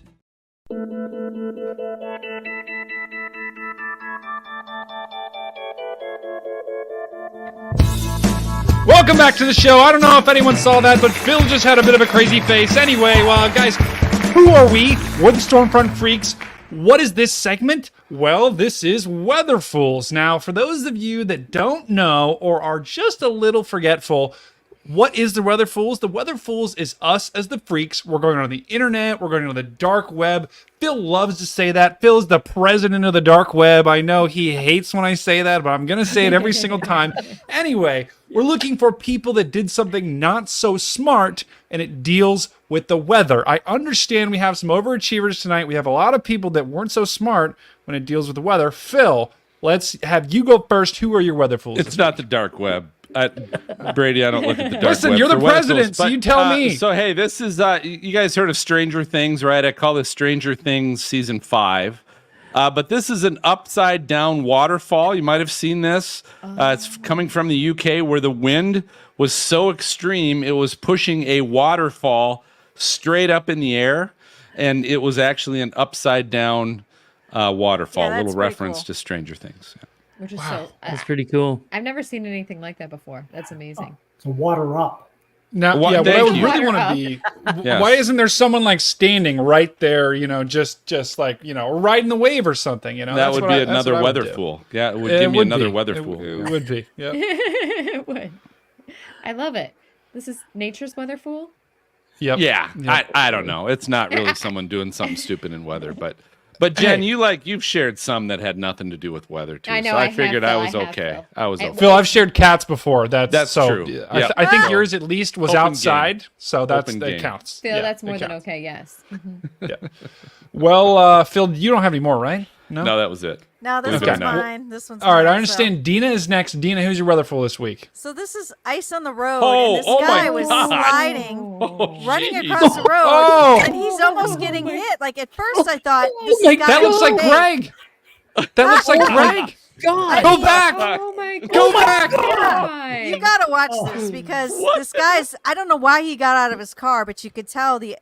Welcome back to the show. I don't know if anyone saw that, but Phil just had a bit of a crazy face. Anyway, well, guys, who are we? We're the Stormfront Freaks. What is this segment? Well, this is Weather Fools. Now, for those of you that don't know or are just a little forgetful, what is the Weather Fools? The Weather Fools is us as the freaks. We're going on the internet. We're going on the dark web. Phil loves to say that. Phil is the president of the dark web. I know he hates when I say that, but I'm going to say it every single time. Anyway, we're looking for people that did something not so smart, and it deals with the weather. I understand we have some overachievers tonight. We have a lot of people that weren't so smart when it deals with the weather. Phil, let's have you go first. Who are your Weather Fools? It's not the dark web. Brady, I don't look at the dark Listen, web you're the for weather president, tools, so but, you tell me. So, hey, this is, you guys heard of Stranger Things, right? I call this Stranger Things Season 5. But this is an upside-down waterfall. You might have seen this. It's coming from the UK, where the wind was so extreme, it was pushing a waterfall straight up in the air, and it was actually an upside-down waterfall. Yeah, A little that's pretty reference cool. to Stranger Things. Yeah. Which is That's pretty cool. I've never seen anything like that before. That's amazing. So water up. Now, What- yeah, what I thank would you. really want to be, Yes. why isn't there someone like standing right there, just like, riding the wave or something, That That's would what be that's another what I would weather do. fool. Yeah, it would It give me would another be. weather It fool. It would be, yeah. It would. I love it. This is nature's weather fool. Yep. Yeah, Yep. I don't know. It's not really someone doing something stupid in weather, but Jen, you've shared some that had nothing to do with weather too. I know, so I I have, figured I Phil, was I have, okay. Phil. I was okay. Phil, I've shared cats before. That's so true. I, Yeah. I think Oh. yours at least was Open outside, game. so that Open game. counts. Phil, Yeah, that's it more than counts. okay. Yes. Mhm. Yeah. Well, Phil, you don't have any more, right? No, that was it. No, this Believe it or one's not. mine. This one's All right, mine, I understand. Dina is next. Dina, who's your weather fool this week? So this is ice on the road, Oh, and this oh my guy was God. sliding, Oh, running jeez. across the road, Oh. and he's almost getting hit. Like at first, I thought this my guy That looks like was big. Greg. That looks like Greg. God. Go back. Oh my god. Go back. God. You gotta watch this because this guy's. I don't know why he got out of his car, but you could tell the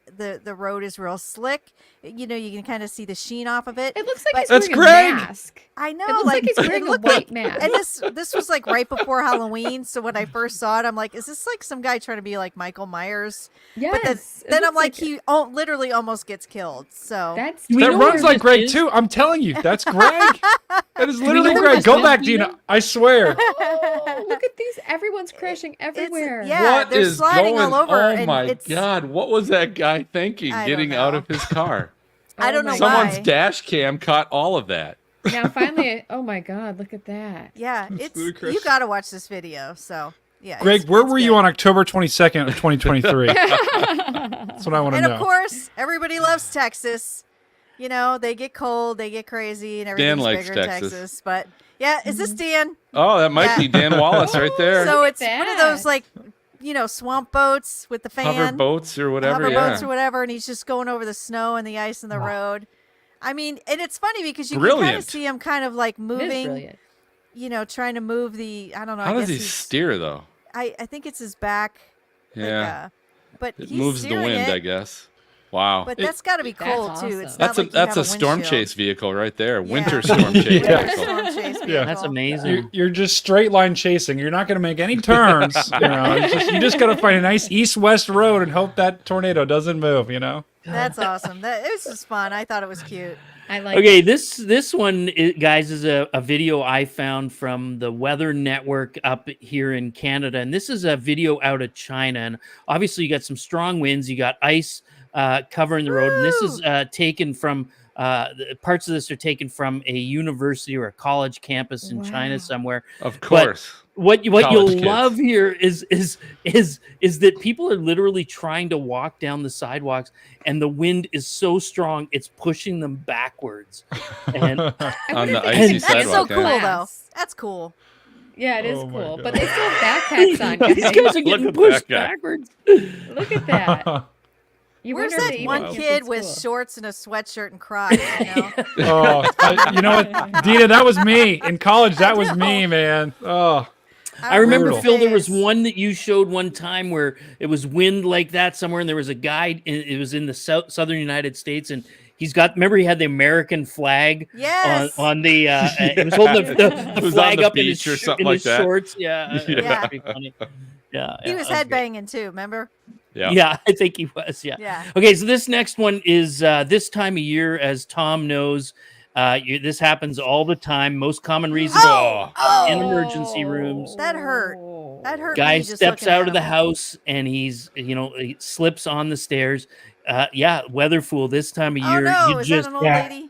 road is real slick. You know, you can kind of see the sheen off of it. It looks like But- he's That's wearing Greg. a mask. I know, It looks like he's it wearing a looked white mask. And this was like right before Halloween, so when I first saw it, I'm like, is this like some guy trying to be like Michael Myers? Yes. But it then I'm looks like, he literally almost gets killed. So That's We That know runs where like this Greg is. too. I'm telling you, that's Greg. That is literally know Greg. where Go this back, is, Dina. Dina? I swear. Oh, look at these! Everyone's crashing everywhere. yeah, What they're is sliding going? all over. Oh and my it's, God! What was that guy thinking? I don't Getting out know. of his car. I don't Oh know my Someone's why. dash cam caught all of that. Now finally, oh my god, look at that. Yeah, it's ludicrous. you got to watch this video. So yeah, Greg, it's- where it's were you good. on October 22nd of 2023? That's what I want to And know. of course, everybody loves Texas. You know, they get cold, they get crazy, and everything's likes bigger in Texas. Texas. But yeah, is this Dan? Oh, that might Yeah. be Dan Wallace right there. So Look it's at one of that. those like, swamp boats with the fan, Hover boats or whatever. hover Yeah. boats or whatever, and he's just going over the snow and the ice and the road. I mean, and it's funny because you can kind Brilliant. of see him kind of like It is moving, brilliant. trying to move the. I don't know. How I does guess he he's- steer though? I think it's his back. Yeah, But it he's moves the steering wind, it, I guess. Wow. But that's got to be That's cold too. It's awesome. not That's like a you have that's a storm windshield. chase vehicle right there. Yeah. Winter storm chase Winter vehicle. storm chase Yeah. That's vehicle. amazing. You're just straight line chasing. You're not going to make any turns. You just got to find a nice east-west road and hope that tornado doesn't move. That's awesome. This is fun. I thought it was cute. I like. Okay, this one, guys, is a video I found from the Weather Network up here in Canada, and this is a video out of China. And obviously, you got some strong winds, you got ice covering the road, and this is taken from parts of this are taken from a university or a college campus in China somewhere. Of course. What College you'll kids. love here is that people are literally trying to walk down the sidewalks, and the wind is so strong it's pushing them backwards. And On the if they icy can- That's so sidewalk. cool, yeah. though. That's cool. Yeah, it is Oh my cool. God. But they still have backpacks on. these guys. guys are Look getting at pushed that guy. backwards. Look at that. You Where's wonder if that they even one think kid it's with cool. shorts and a sweatshirt and cries? You know what, Dina? That was me in college. That was me, man. Oh, I remember, Brutal. Phil, there was one that you showed one time where it was wind like that somewhere, and there was a guy, it was in the southern United States, and he's got, remember he had the American flag Yes. on the, he was holding It the was flag on the up in his, beach or something in like his that. shorts. Yeah. Yeah. Pretty funny. Yeah. He was that great. headbanging too. Remember? Yeah. Yeah, I think he was. Yeah. Yeah. Okay, so this next one is this time of year, as Tom knows, this happens all the time. Most common reason in emergency rooms. That hurt. That hurt. Guy me just steps looking out at of the him. house and he slips on the stairs. Yeah, weather fool. This time of Oh year, no! you Is just that an old lady?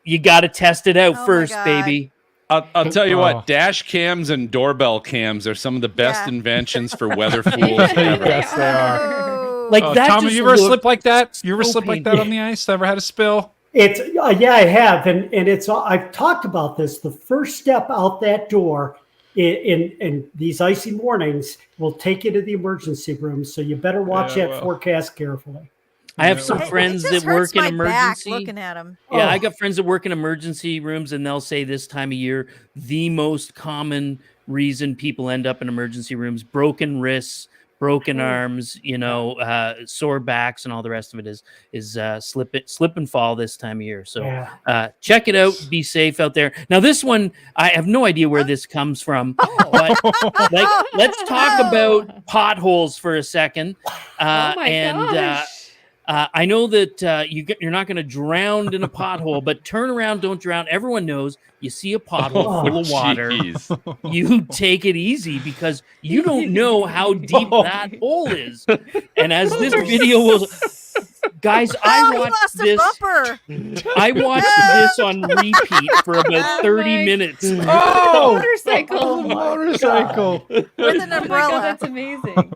you got to test it out Oh my first, God. baby. I'll tell you Oh. what, dash cams and doorbell cams are some of the best Yeah. inventions for weather fools ever. yes, they are. Oh. Like that. Tom, have just you ever looked slipped like that? You ever so slipped like that on the ice? Ever had a spill? It's yeah, I have, and it's I've talked about this. The first step out that door in these icy mornings will take you to the emergency room. So you better watch that forecast carefully. I have some friends that work in emergency. Looking at them. Yeah, I got friends that work in emergency rooms, and they'll say this time of year, the most common reason people end up in emergency rooms, broken wrists, broken arms, sore backs, and all the rest of it is slip and fall this time of year. So check it out. Be safe out there. Now, this one, I have no idea where this comes from, but let's talk about potholes for a second. I know that you're not going to drown in a pothole, but turn around, don't drown. Everyone knows you see a pothole full of water. You take it easy because you don't know how deep that hole is. And as this video will, guys, I watched this. I watched this on repeat for about 30 minutes. Oh, motorcycle! Motorcycle with an umbrella. Oh my God, that's amazing.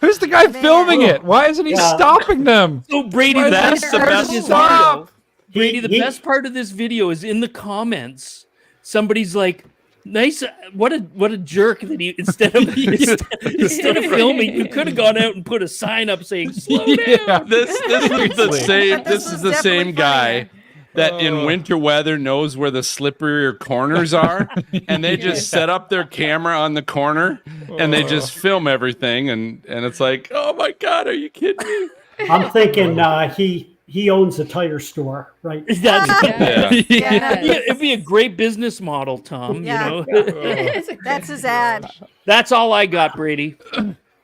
Who's the guy filming it? Why isn't he stopping them? So Brady, that's the best video. Brady, the best part of this video is in the comments. Somebody's like, "Nice, what a jerk that he instead of filming, you could have gone out and put a sign up saying slow down." This is the same guy that in winter weather knows where the slipperier corners are, and they just set up their camera on the corner and they just film everything, and it's like, oh my God, are you kidding me? I'm thinking he owns a tire store, right? It'd be a great business model, Tom. Yeah. That's his ad. That's all I got, Brady.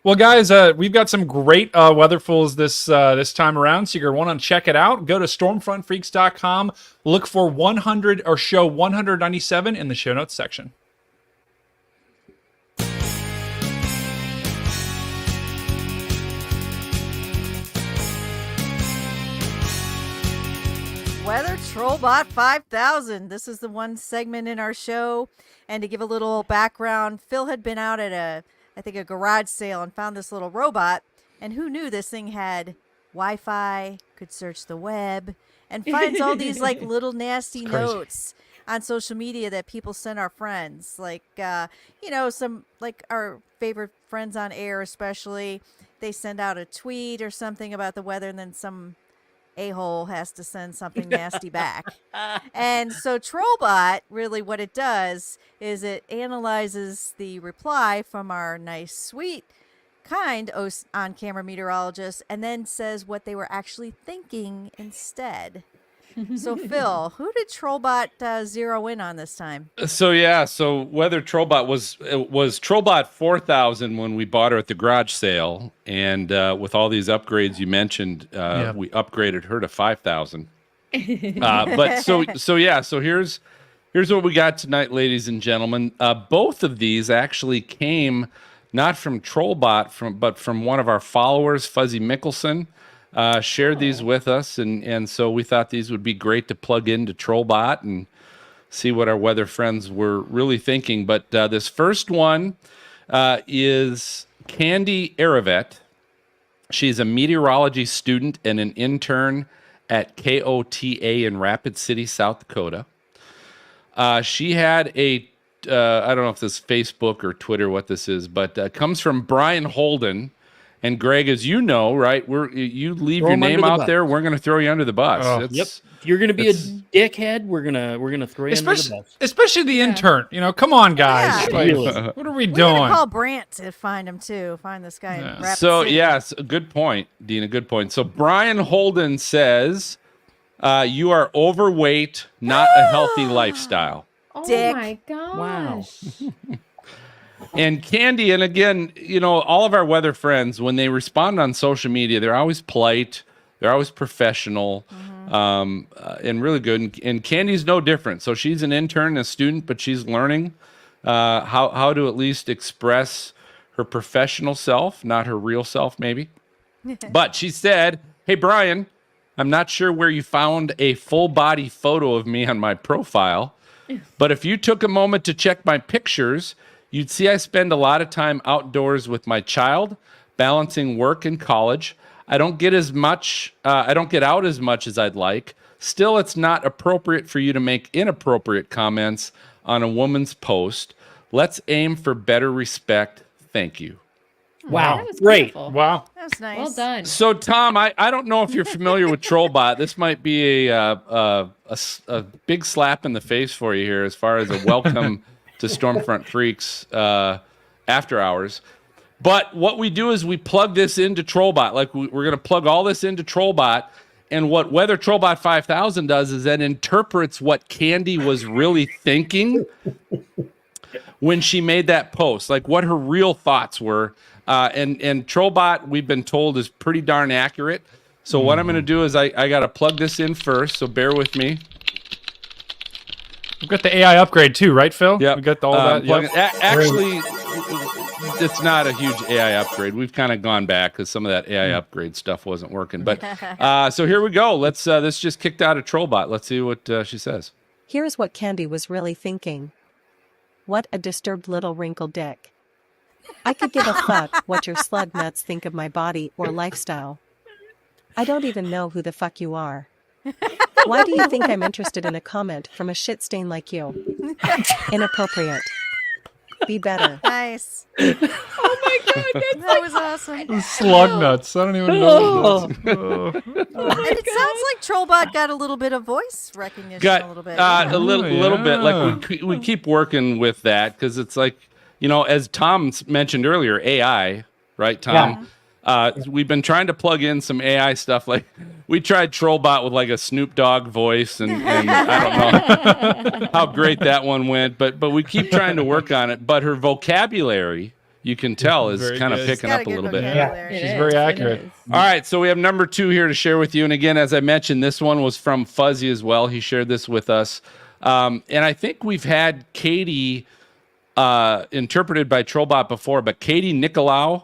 Well, guys, we've got some great weatherfuls this time around, so you're going to want to check it out. Go to stormfrontfreaks.com, look for 100 or show 197 in the show notes section. Weather Trollbot 5000. This is the one segment in our show. And to give a little background, Phil had been out at a garage sale and found this little robot. And who knew this thing had Wi-Fi, could search the web, and finds all these like little nasty notes on social media that people send our friends. Like, some like our favorite friends on air, especially, they send out a tweet or something about the weather, and then some a-hole has to send something nasty back. And so Trollbot, really what it does is it analyzes the reply from our nice, sweet, kind on-camera meteorologist and then says what they were actually thinking instead. So Phil, who did Trollbot zero in on this time? So Weather Trollbot was Trollbot 4000 when we bought her at the garage sale, and with all these upgrades you mentioned, we upgraded her to 5000. So here's what we got tonight, ladies and gentlemen. Both of these actually came not from Trollbot, but from one of our followers, Fuzzy Mickelson. Shared these with us, and so we thought these would be great to plug into Trollbot and see what our weather friends were really thinking. But this first one is Candy Aravet. She's a meteorology student and an intern at KOTA in Rapid City, South Dakota. She had I don't know if this is Facebook or Twitter, what this is, but comes from Brian Holden. And Greg, as you know, right, you leave your name out there, we're going to throw you under the bus. Yep. If you're going to be a dickhead, we're gonna throw you under the bus. Especially the intern. Come on, guys. Yeah. Like, what are we doing? We're going to call Brant to find him too. Find this guy in Rapid City. Yes, a good point, Dina. Good point. So Brian Holden says, "You are overweight, not a healthy lifestyle." Oh my gosh! Wow. And Candy, and again, all of our weather friends, when they respond on social media, they're always polite, they're always professional, and really good. And Candy's no different. So she's an intern, a student, but she's learning how to at least express her professional self, not her real self, maybe. But she said, "Hey, Brian, I'm not sure where you found a full body photo of me on my profile, but if you took a moment to check my pictures, you'd see I spend a lot of time outdoors with my child, balancing work and college. I don't get out as much as I'd like. Still, it's not appropriate for you to make inappropriate comments on a woman's post. Let's aim for better respect. Thank you. Wow. That was Great. beautiful. Wow. That was nice. Well done. So, Tom, I don't know if you're familiar with Trollbot. This might be a big slap in the face for you here as far as a welcome to Stormfront Freaks after hours. But what we do is we plug this into Trollbot. Like we're going to plug all this into Trollbot. And what Weather Trollbot 5000 does is that interprets what Candy was really thinking when she made that post, like what her real thoughts were. And Trollbot, we've been told, is pretty darn accurate. So what I'm going to do is I got to plug this in first. So bear with me. We've got the AI upgrade too, right, Phil? Yeah, we got all that. Yep. Actually, it's not a huge AI upgrade. We've kind of gone back because some of that AI upgrade stuff wasn't working. But so here we go. Let's this just kicked out of Trollbot. Let's see what she says. Here's what Candy was really thinking. What a disturbed little wrinkled dick. I could give a fuck what your slug nuts think of my body or lifestyle. I don't even know who the fuck you are. Why do you think I'm interested in a comment from a shit stain like you? Inappropriate. Be better. Nice. Oh my god, that was awesome. Slug nuts. I don't even know. And it sounds like Trollbot got a little bit of voice recognition. Got a little bit. a little bit. Like we keep working with that because it's like, you know, as Tom mentioned earlier, AI, right, Tom? Yeah. We've been trying to plug in some AI stuff. Like we tried Trollbot with like a Snoop Dogg voice, and I don't know how great that one went, but we keep trying to work on it. But her vocabulary, you can tell, is kind of picking up a little bit. Yeah, she's very accurate. All right, so we have number 2 here to share with you. And again, as I mentioned, this one was from Fuzzy as well. He shared this with us. And I think we've had Katie interpreted by Trollbot before, but Katie Nicolau,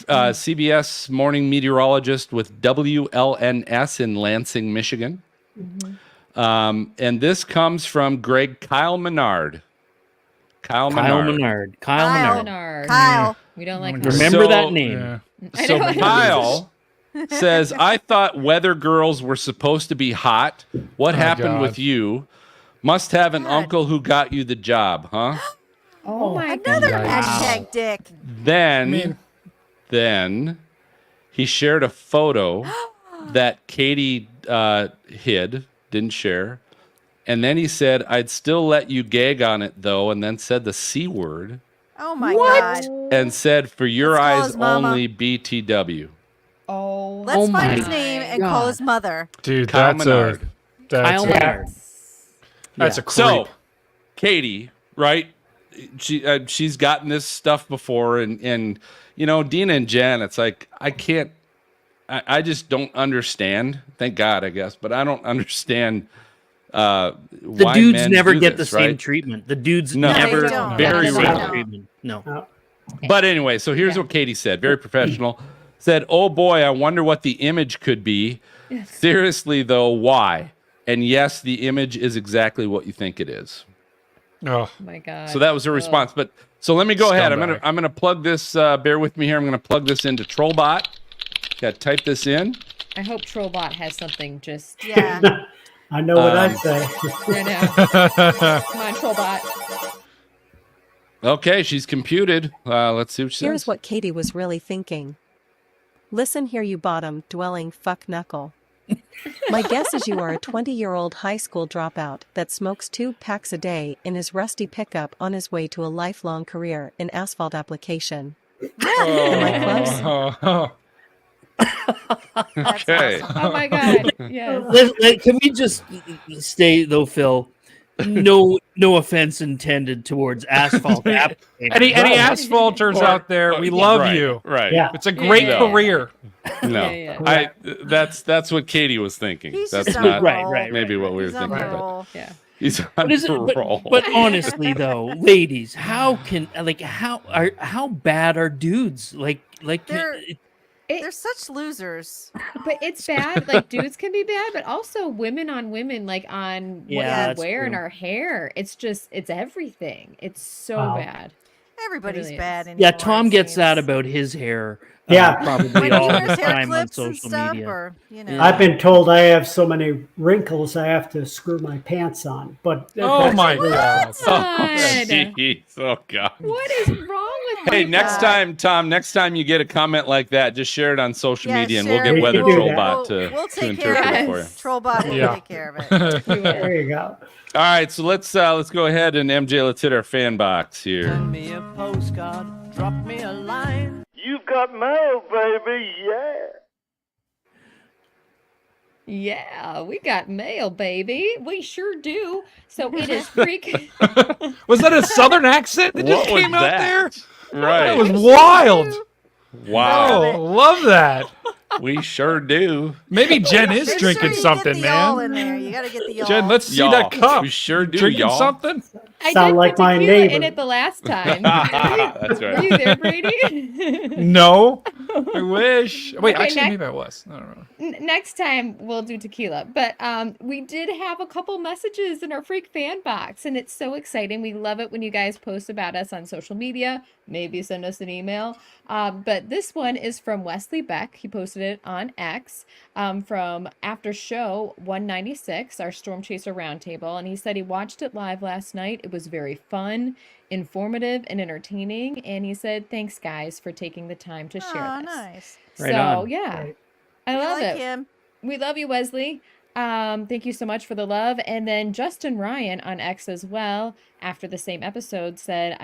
CBS morning meteorologist with WLNS in Lansing, Michigan. And this comes from Kyle Menard. Kyle Menard. Kyle. We don't like remember that name. Yeah. So Kyle says, I thought weather girls were supposed to be hot. What happened with you? Must have an uncle who got you the job, huh? Oh my Another god. hashtag dick. Then he shared a photo that Katie didn't share. And then he said, I'd still let you gag on it, though, and then said the C word. Oh, my God. And said, for your Let's call eyes his mama. only, BTW. Oh, Let's find his name and call his mother. Dude, Kyle that's Menard. Kyle Menard. That's a creep. So, Katie, right? She's gotten this stuff before, and you know, Dina and Jen, it's like, I just don't understand. Thank God, I guess, but I don't understand The why dudes men never do get this, the same right? treatment. The dudes No, never they don't. get Very the same rare. treatment. No. But anyway, so here's what Katie said. Very professional. Said, oh boy, I wonder what the image could be. Yes. Seriously, though, why? And yes, the image is exactly what you think it is. Oh my God. So that was her response. But so let me go ahead. Scumbag. I'm gonna plug this. Bear with me here. I'm gonna plug this into Trollbot. Got to type this in. I hope Trollbot has something just. Yeah. I know what I say. I know. Come on, Trollbot. Okay, she's computed. Let's see what she Here's says. what Katie was really thinking. Listen here, you bottom-dwelling fuck knuckle. My guess is you are a 20-year-old high school dropout that smokes 2 packs a day in his rusty pickup on his way to a lifelong career in asphalt application. Am I close? Okay. Oh my God. Yes. Can we just stay though, Phil? No offense intended towards asphalt. Any asphalters out there, we love you. Right. Yeah. It's a great career. No. Yeah. That's what Katie was thinking. He's That's just on not roll. maybe what we were He's on thinking. But roll. Yeah. he's on roll. But honestly though, ladies, how bad are dudes? They're such losers. But it's bad. Like dudes can be bad, but also women on women, like on what Yeah, we wear in true. our hair. It's everything. It's so Wow. bad. Everybody's really bad. is. Anymore, Yeah, Tom it gets seems. that about his hair, Yeah. probably all the time on social media. Or, you know. I've been told I have so many wrinkles I have to screw my pants on. But Oh my God! Jeez. Oh God. What is wrong with Hey, you next guys? time, Tom, next time you get a comment like that, just share it on social media and we'll share get it. Weather We'll- Trollbot to We'll to take care interpret of it for it. you. Trollbot will Yeah. take care of it. there you go. All right, so let's go ahead and MJ, let's hit our fan box here. Send me a postcard, drop me a line. You've got mail, baby. Yeah. Yeah, we got mail, baby. We sure do. So it is freak. Was that a southern accent that just What was came out there? that? Right. That was wild. Wow. Oh, love that. We sure do. Maybe Jen is Make drinking sure you something, get the y'all man. in there. You got to get the y'all. Jen, let's see Y'all. that cup. We sure do, Drinking y'all. something? I Sound did like put my tequila in neighbor. it the last time. That's Were right. you there, Brady? No. I wish. Wait, Okay, actually, next- maybe I was. I don't know. Next time we'll do tequila. But we did have a couple messages in our freak fan box, and it's so exciting. We love it when you guys post about us on social media. Maybe send us an email. But this one is from Wesley Beck. He posted it on X from after show 196, our Storm Chaser Roundtable. And he said he watched it live last night. It was very fun, informative, and entertaining. And he said, thanks, guys, for taking the time to share Oh, this. nice. Right So, on. yeah, Right. I love like it. him. We love you, Wesley. Thank you so much for the love. And then Justin Ryan on X as well, after the same episode, said,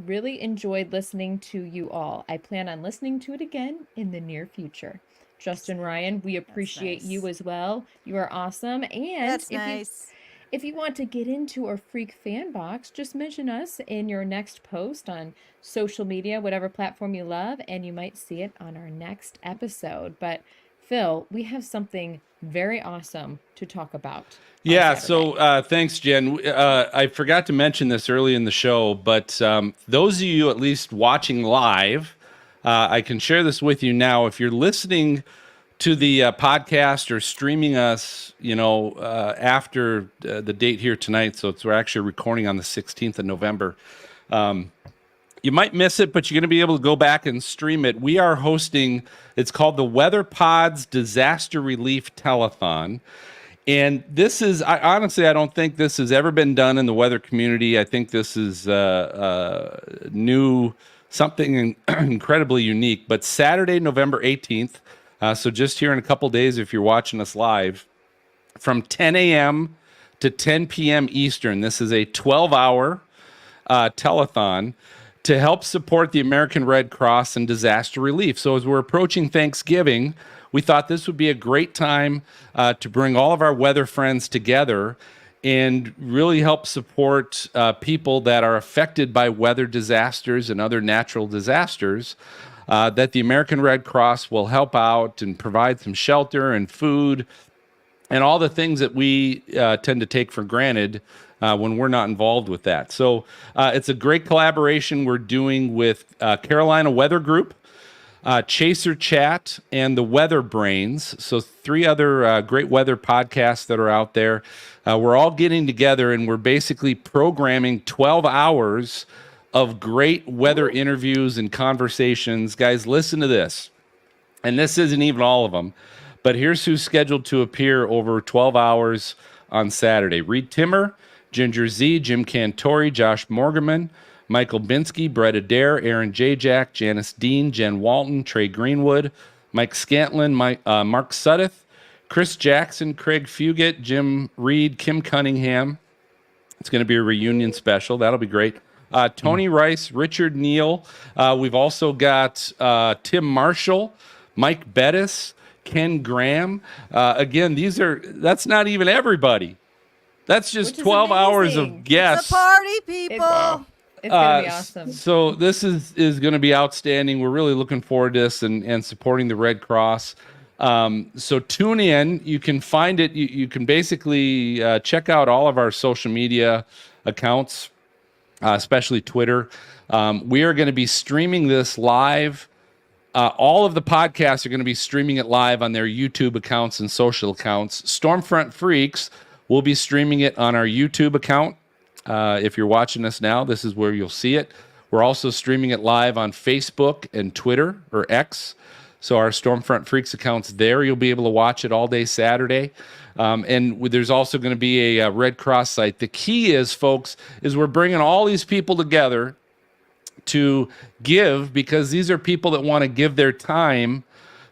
really enjoyed listening to you all. I plan on listening to it again in the near future. Justin Ryan, we appreciate nice. you as well. You are awesome. And That's nice. if you want to get into our freak fan box, just mention us in your next post on social media, whatever platform you love, and you might see it on our next episode. But Phil, we have something very awesome to talk about. Yeah, so thanks, Jen. I forgot to mention this early in the show, but those of you at least watching live, I can share this with you now. If you're listening to the podcast or streaming us, after the date here tonight, so we're actually recording on the 16th of November. You might miss it, but you're going to be able to go back and stream it. We are hosting, it's called the Weather Pods Disaster Relief Telethon. And this is, honestly, I don't think this has ever been done in the weather community. I think this is new, something incredibly unique. But Saturday, November 18th, so just here in a couple days if you're watching us live, from 10 a.m. to 10 p.m. Eastern, this is a 12-hour telethon to help support the American Red Cross and disaster relief. So as we're approaching Thanksgiving, we thought this would be a great time to bring all of our weather friends together and really help support people that are affected by weather disasters and other natural disasters, that the American Red Cross will help out and provide some shelter and food and all the things that we tend to take for granted when we're not involved with that. So it's a great collaboration we're doing with Carolina Weather Group, Chaser Chat, and the Weather Brains. So 3 other great weather podcasts that are out there. We're all getting together and we're basically programming 12 hours of great weather interviews and conversations. Guys, listen to this. And this isn't even all of them, but here's who's scheduled to appear over 12 hours on Saturday. Reed Timmer, Ginger Z, Jim Cantori, Josh Morgerman, Michael Binsky, Brett Adair, Aaron Jajak, Janice Dean, Jen Walton, Trey Greenwood, Mike Scantlin, Mark Suddeth, Chris Jackson, Craig Fugit, Jim Reed, Kim Cunningham. It's going to be a reunion special. That'll be great. Tony Rice, Richard Neal. We've also got Tim Marshall, Mike Bettis, Ken Graham. Again, that's not even everybody. That's just 12 hours of guests. It's a party, people. It's going to be awesome. So this is going to be outstanding. We're really looking forward to this and supporting the Red Cross. So tune in. You can find it. You can basically check out all of our social media accounts, especially Twitter. We are going to be streaming this live. All of the podcasts are going to be streaming it live on their YouTube accounts and social accounts. Stormfront Freaks will be streaming it on our YouTube account. If you're watching us now, this is where you'll see it. We're also streaming it live on Facebook and Twitter, or X. So our Stormfront Freaks account's there. You'll be able to watch it all day Saturday. And there's also going to be a Red Cross site. The key is, folks, is we're bringing all these people together to give, because these are people that want to give their time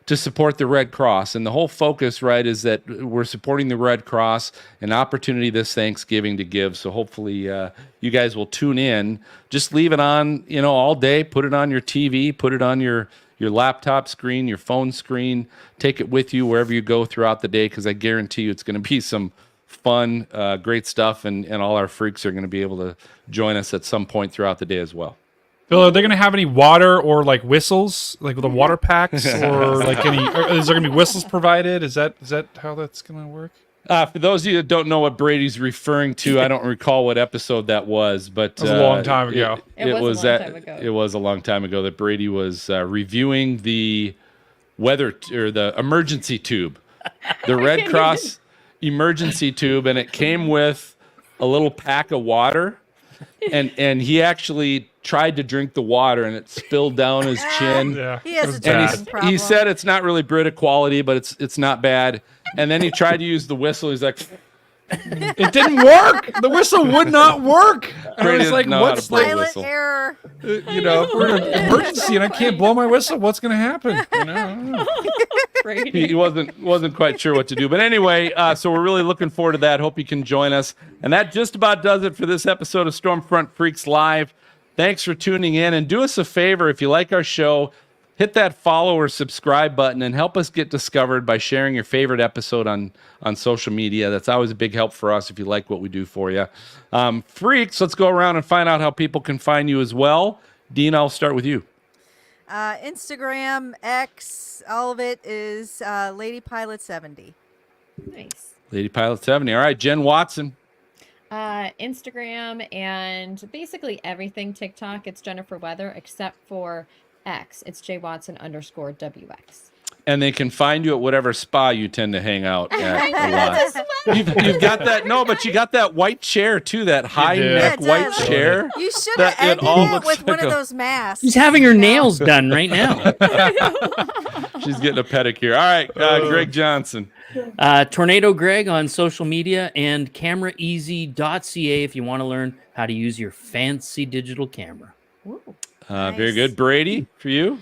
to support the Red Cross. And the whole focus, right, is that we're supporting the Red Cross, an opportunity this Thanksgiving to give. So hopefully you guys will tune in. Just leave it on, all day. Put it on your TV, put it on your laptop screen, your phone screen. Take it with you wherever you go throughout the day, because I guarantee you it's going to be some fun, great stuff, and all our freaks are going to be able to join us at some point throughout the day as well. Phil, are they going to have any water or like whistles, like the water packs, or like any? Is there going to be whistles provided? Is that how that's going to work? For those of you that don't know what Brady's referring to, I don't recall what episode that was, but it was a long time ago. It was a long time ago. It was a long time ago that Brady was reviewing the weather or the emergency tube, the Red Cross emergency tube, and it came with a little pack of water, and he actually tried to drink the water and it spilled down his chin. Yeah, He has a drinking problem. He said it's not really Brita quality, but it's not bad. And then he tried to use the whistle. He's like, it didn't work. The whistle would not work. And I was like, what's the Silent error. if we're in an emergency and I can't blow my whistle, what's going to happen? He wasn't quite sure what to do. But anyway, so we're really looking forward to that. Hope you can join us. And that just about does it for this episode of Stormfront Freaks Live. Thanks for tuning in, and do us a favor. If you like our show, hit that follow or subscribe button and help us get discovered by sharing your favorite episode on social media. That's always a big help for us if you like what we do for you. Freaks, let's go around and find out how people can find you as well. Dean, I'll start with you. Instagram, X, all of it is LadyPilot70. Nice. LadyPilot70. All right, Jen Watson. Instagram and basically everything TikTok. It's Jennifer Weather, except for X. It's JWatson_WX. And they can find you at whatever spa you tend to hang out at a lot. You've got that. No, but you got that white chair too. That high neck white chair. You should have ended it with one of those masks. She's having her nails done right now. She's getting a pedicure. All right, Greg Johnson. Tornado Greg on social media, and cameraeasy.ca if you want to learn how to use your fancy digital camera. Nice. Very good. Brady, for you?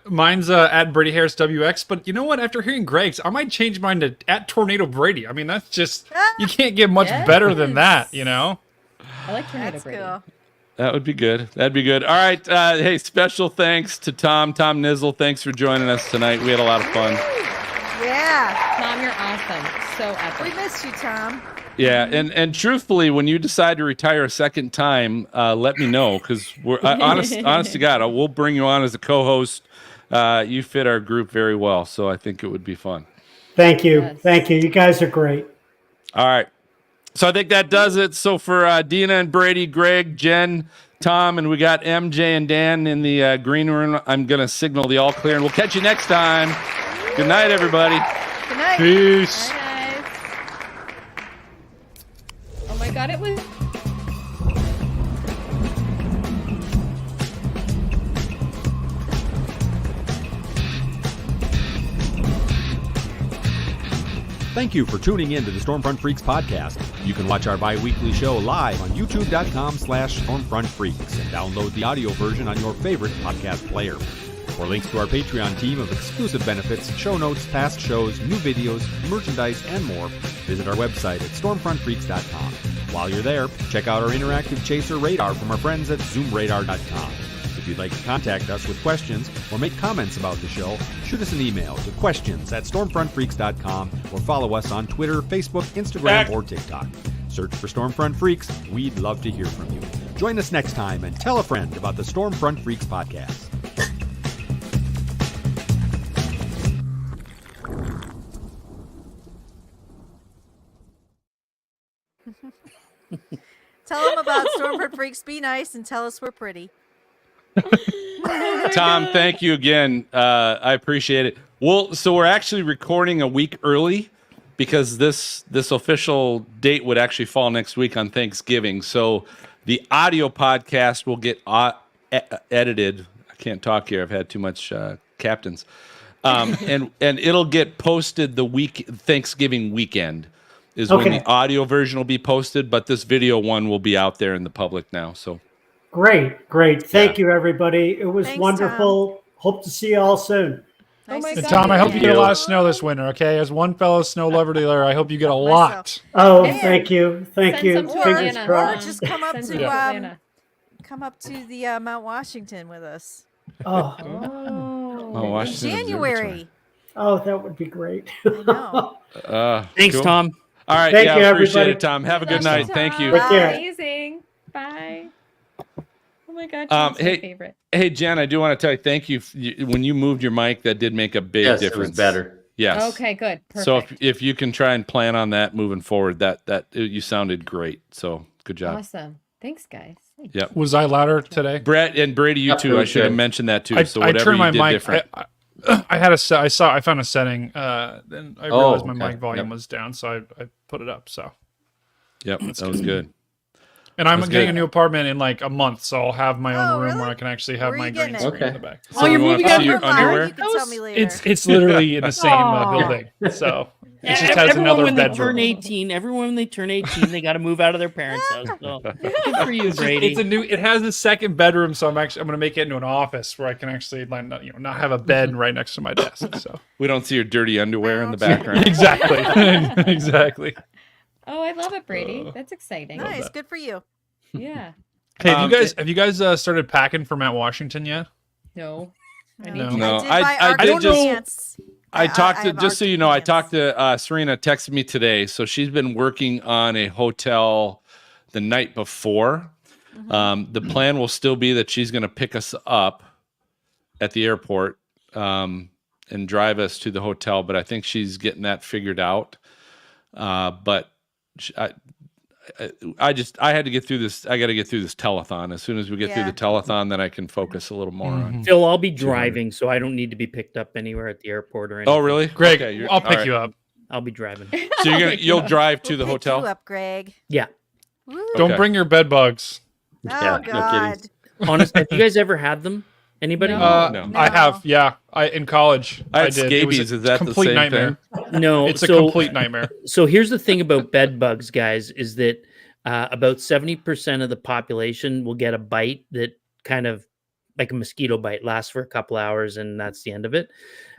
Mine's at Brady Harris WX, but you know what? After hearing Greg's, I might change mine to at Tornado Brady. I mean, that's just, you can't get much better than that, I like Tornado Brady. Cool. That would be good. That'd be good. All right. Hey, special thanks to Tom Niziol. Thanks for joining us tonight. We had a lot of fun. Yeah. Tom, you're awesome. So epic. We missed you, Tom. Yeah, and truthfully, when you decide to retire a second time, let me know, because we're honest to God, we'll bring you on as a co-host. You fit our group very well, so I think it would be fun. Thank you. Yes. Thank you. You guys are great. All right. So I think that does it. So for Dina and Brady, Greg, Jen, Tom, and we got MJ and Dan in the green room, I'm going to signal the all clear, and we'll catch you next time. Good night, everybody. Good night. Peace. Bye, guys. Oh my God, it was. Thank you for tuning in to the Stormfront Freaks podcast. You can watch our bi-weekly show live on youtube.com/StormfrontFreaks and download the audio version on your favorite podcast player. For links to our Patreon team of exclusive benefits, show notes, past shows, new videos, merchandise, and more, visit our website at stormfrontfreaks.com. While you're there, check out our interactive chaser radar from our friends at zoomradar.com. If you'd like to contact us with questions or make comments about the show, shoot us an email to questions@stormfrontfreaks.com or follow us on Twitter, Facebook, Instagram, or TikTok. Search for Stormfront Freaks. We'd love to hear from you. Join us next time and tell a friend about the Stormfront Freaks podcast. Tell them about Stormfront Freaks. Be nice and tell us we're pretty. Tom, thank you again. I appreciate it. So we're actually recording a week early because this official date would actually fall next week on Thanksgiving. So the audio podcast will get edited. I can't talk here. I've had too much captains. And it'll get posted the Thanksgiving weekend is when the audio version will be posted, but this video one will be out there in the public now. So great. Thank you, everybody. It was wonderful. Tom. Hope to see you all soon. Oh my God. Tom, I hope you get a lot of snow this winter, okay? As one fellow snow lover dealer, I hope you get a lot. Oh, thank you. Thank you. Or just come up to the Mount Washington with us. Washington January. Oh, that would be great. I know. Thanks, Tom. All right. Thank you, appreciate everybody. it, Tom. Have a good night. Thank you. Amazing. Bye. Oh my God. Tom's my favorite. Hey, Jen, I do want to tell you, thank you. When you moved your mic, that did make a big difference. It was better. Yes. Okay, good. Perfect. So if you can try and plan on that moving forward, you sounded great. So good job. Awesome. Thanks, guys. Yep. Was I louder today? Brett and Brady, you too. I should have mentioned that too. So I whatever turned my you did mic. different. I found a setting. Then I realized my mic volume was down, so I put it up. So. Yep, that was good. And I'm getting a new apartment in like a month, so I'll have my own room where I can actually have my green screen in the back. So you're moving out of your underwear? You can tell me later. It's literally in the same building, so it just has another when bedroom. Everyone when they turn 18, they got to move out of their parents' house. So good for you, Brady. It has a second bedroom, so I'm going to make it into an office where I can actually not have a bed right next to my desk. So we don't see your dirty underwear in the background. Exactly. Oh, I love it, Brady. That's exciting. Nice. Good for you. Yeah. Hey, have you guys started packing for Mount Washington yet? No. I did just. I talked to, just so you know, I talked to Serena, texted me today. So she's been working on a hotel the night before. The plan will still be that she's going to pick us up at the airport and drive us to the hotel. But I think she's getting that figured out. But I had to get through this. I got to get through this telethon. As soon as we get through the telethon, then I can focus a little more on. Phil, I'll be driving, so I don't need to be picked up anywhere at the airport or anything. Oh, really? Greg, okay, I'll pick you up. I'll be driving. So you'll drive to the hotel? Pick you up, Greg. Yeah. Woo. Don't bring your bed bugs. Oh, God. No kidding. Honestly, have you guys ever had them? Anybody? No. I have. Yeah, in college I had did. scabies. Is that complete the same nightmare? thing? No, it's a complete nightmare. So here's the thing about bed bugs, guys, is that about 70% of the population will get a bite that kind of like a mosquito bite lasts for a couple hours, and that's the end of it.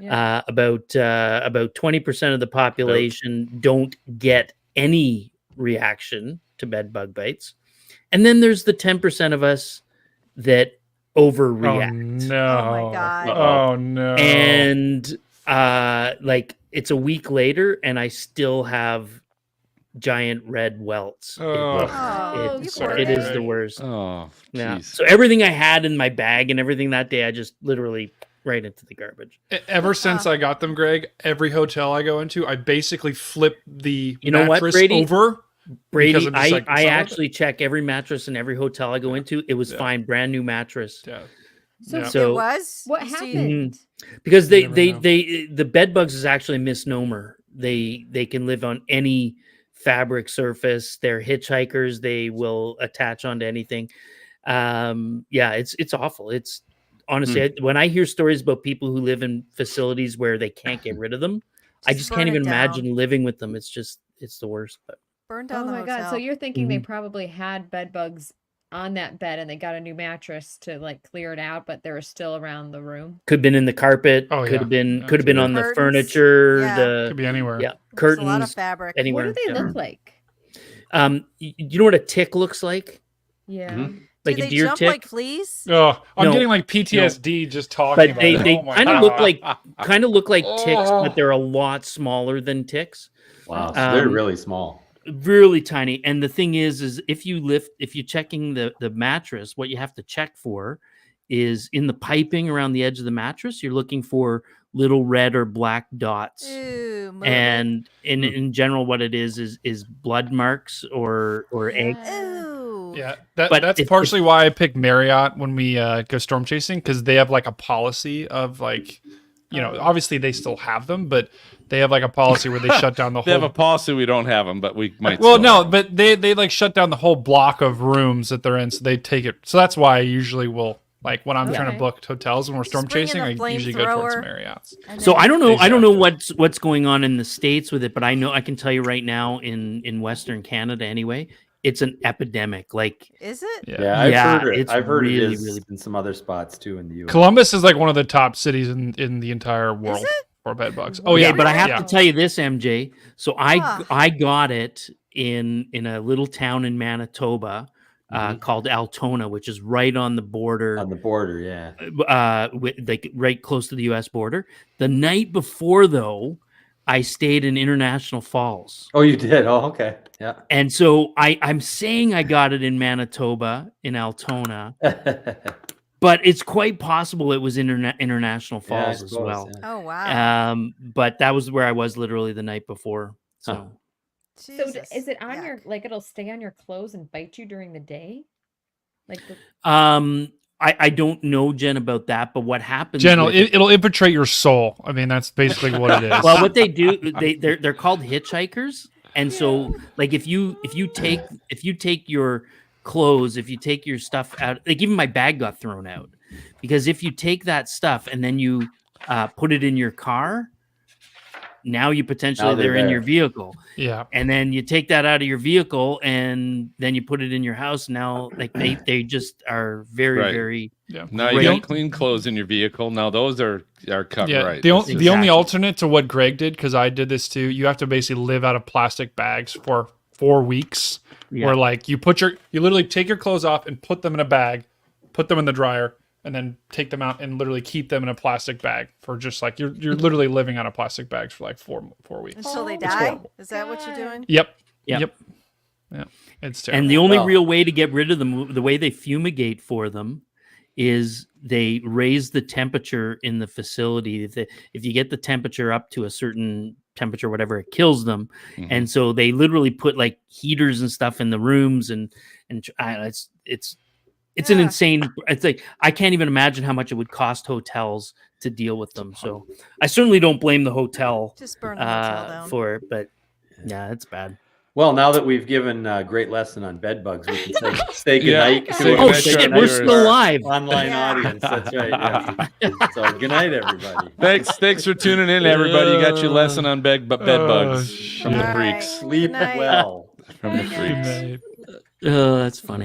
Yeah. About 20% of the population don't get any reaction to bed bug bites, and then there's the 10% of us that overreact. Oh, no. Oh my God. Oh no. And like it's a week later and I still have giant red welts. It is the worst. Oh, yeah. geez. So everything I had in my bag and everything that day, I just literally right into the garbage. Ever since I got them, Greg, every hotel I go into, I basically flip the You know what, mattress Brady? over. Brady, I actually check every mattress in every hotel I go into. It was fine, brand new mattress. Yeah. So it was? What happened? Because the bed bugs is actually a misnomer. They can live on any fabric surface. They're hitchhikers. They will attach onto anything. It's awful. It's honestly, when I hear stories about people who live in facilities where they can't get rid of them, I just can't even imagine living with them. It's the worst. But burn down the hotel. God. So you're thinking they probably had bed bugs on that bed and they got a new mattress to like clear it out, but they were still around the room. Could have been in the carpet. Oh, could have been on the Curtains. furniture. Yeah. Could be anywhere. Yeah, There's curtains. a lot of fabric. Anywhere. What do they look like? You know what a tick looks like? Yeah. Like Do a they deer jump tick. like fleas? Oh, I'm No. getting like PTSD just talking But about they it. Oh my kind of God. look like ticks, but they're a lot smaller than ticks. Wow, so they're really small. Really tiny. And the thing is if you're checking the mattress, what you have to check for is in the piping around the edge of the mattress, you're looking for little red or black dots. Ew, And in general, what it is blood marks or eggs. Ew. Yeah, But that's if- partially why I picked Marriott when we go storm chasing, because they have like a policy of like, obviously they still have them, but they have like a policy where they shut down the They whole. have a policy. We don't have them, but we might. Well, still no, have but they like shut down the whole block of rooms that they're in, so they take it. So that's why I usually will Like when I'm trying to book hotels when we're storm bring in chasing, the I usually go towards some flamethrower, Marriott's. So I don't know. I don't know what's going on in the States with it, but I know I can tell you right now in Western Canada anyway, it's an epidemic. Like, is it? Yeah, I've heard it. It's I've heard really, it is really. in some other spots too in the U.S. Columbus is like one of the top cities in the entire world for bed bugs. Oh yeah, Okay, but I have yeah. to tell you this, MJ. So I got it in a little town in Manitoba called Altona, which is right on the border. On the border, yeah. Like right close to the U.S. border. The night before, though, I stayed in International Falls. Oh, you did? Oh, okay. Yeah. And so I'm saying I got it in Manitoba, in Altona, but it's quite possible it was in International Falls as well. Yeah. Oh, wow. But that was where I was literally the night before. So, So is it on your, like, it'll stay on your clothes and bite you during the day? Like, I don't know, Jen, about that, but what happens? Jen, it'll infiltrate your soul. I mean, that's basically what it is. Well, what they do, they're called hitchhikers, and so like if you take your clothes, if you take your stuff out, like even my bag got thrown out because if you take that stuff and then you put it in your car, now you potentially they're in your vehicle. Yeah. And then you take that out of your vehicle and then you put it in your house. Now, like they just are very, very. Yeah. Now you don't clean clothes in your vehicle. Now those are cut right. The only alternate to what Greg did, because I did this too, you have to basically live out of plastic bags for 4 weeks. Yeah. Where like you literally take your clothes off and put them in a bag, put them in the dryer, and then take them out and literally keep them in a plastic bag for just like you're literally living out of plastic bags for like 4 weeks Until they die? Is that what you're doing? Yep. Yep. Yeah. It's terrible. And the only real way to get rid of them, the way they fumigate for them, is they raise the temperature in the facility. If you get the temperature up to a certain temperature, whatever, it kills them. Mhm. And so they literally put like heaters and stuff in the rooms, and it's an insane. It's like I can't even imagine how much it would cost hotels to deal with them. So I certainly don't blame the hotel. Just burn the hotel down for it, but yeah, it's bad. Well, now that we've given a great lesson on bed bugs, we can say goodnight. Oh shit, we're still live. Online audience, that's right. Yeah. So good night, everybody. Thanks for tuning in, everybody. You got your lesson on bed bugs from the All freaks. right. Sleep Good night. well. From the freaks. That's funny.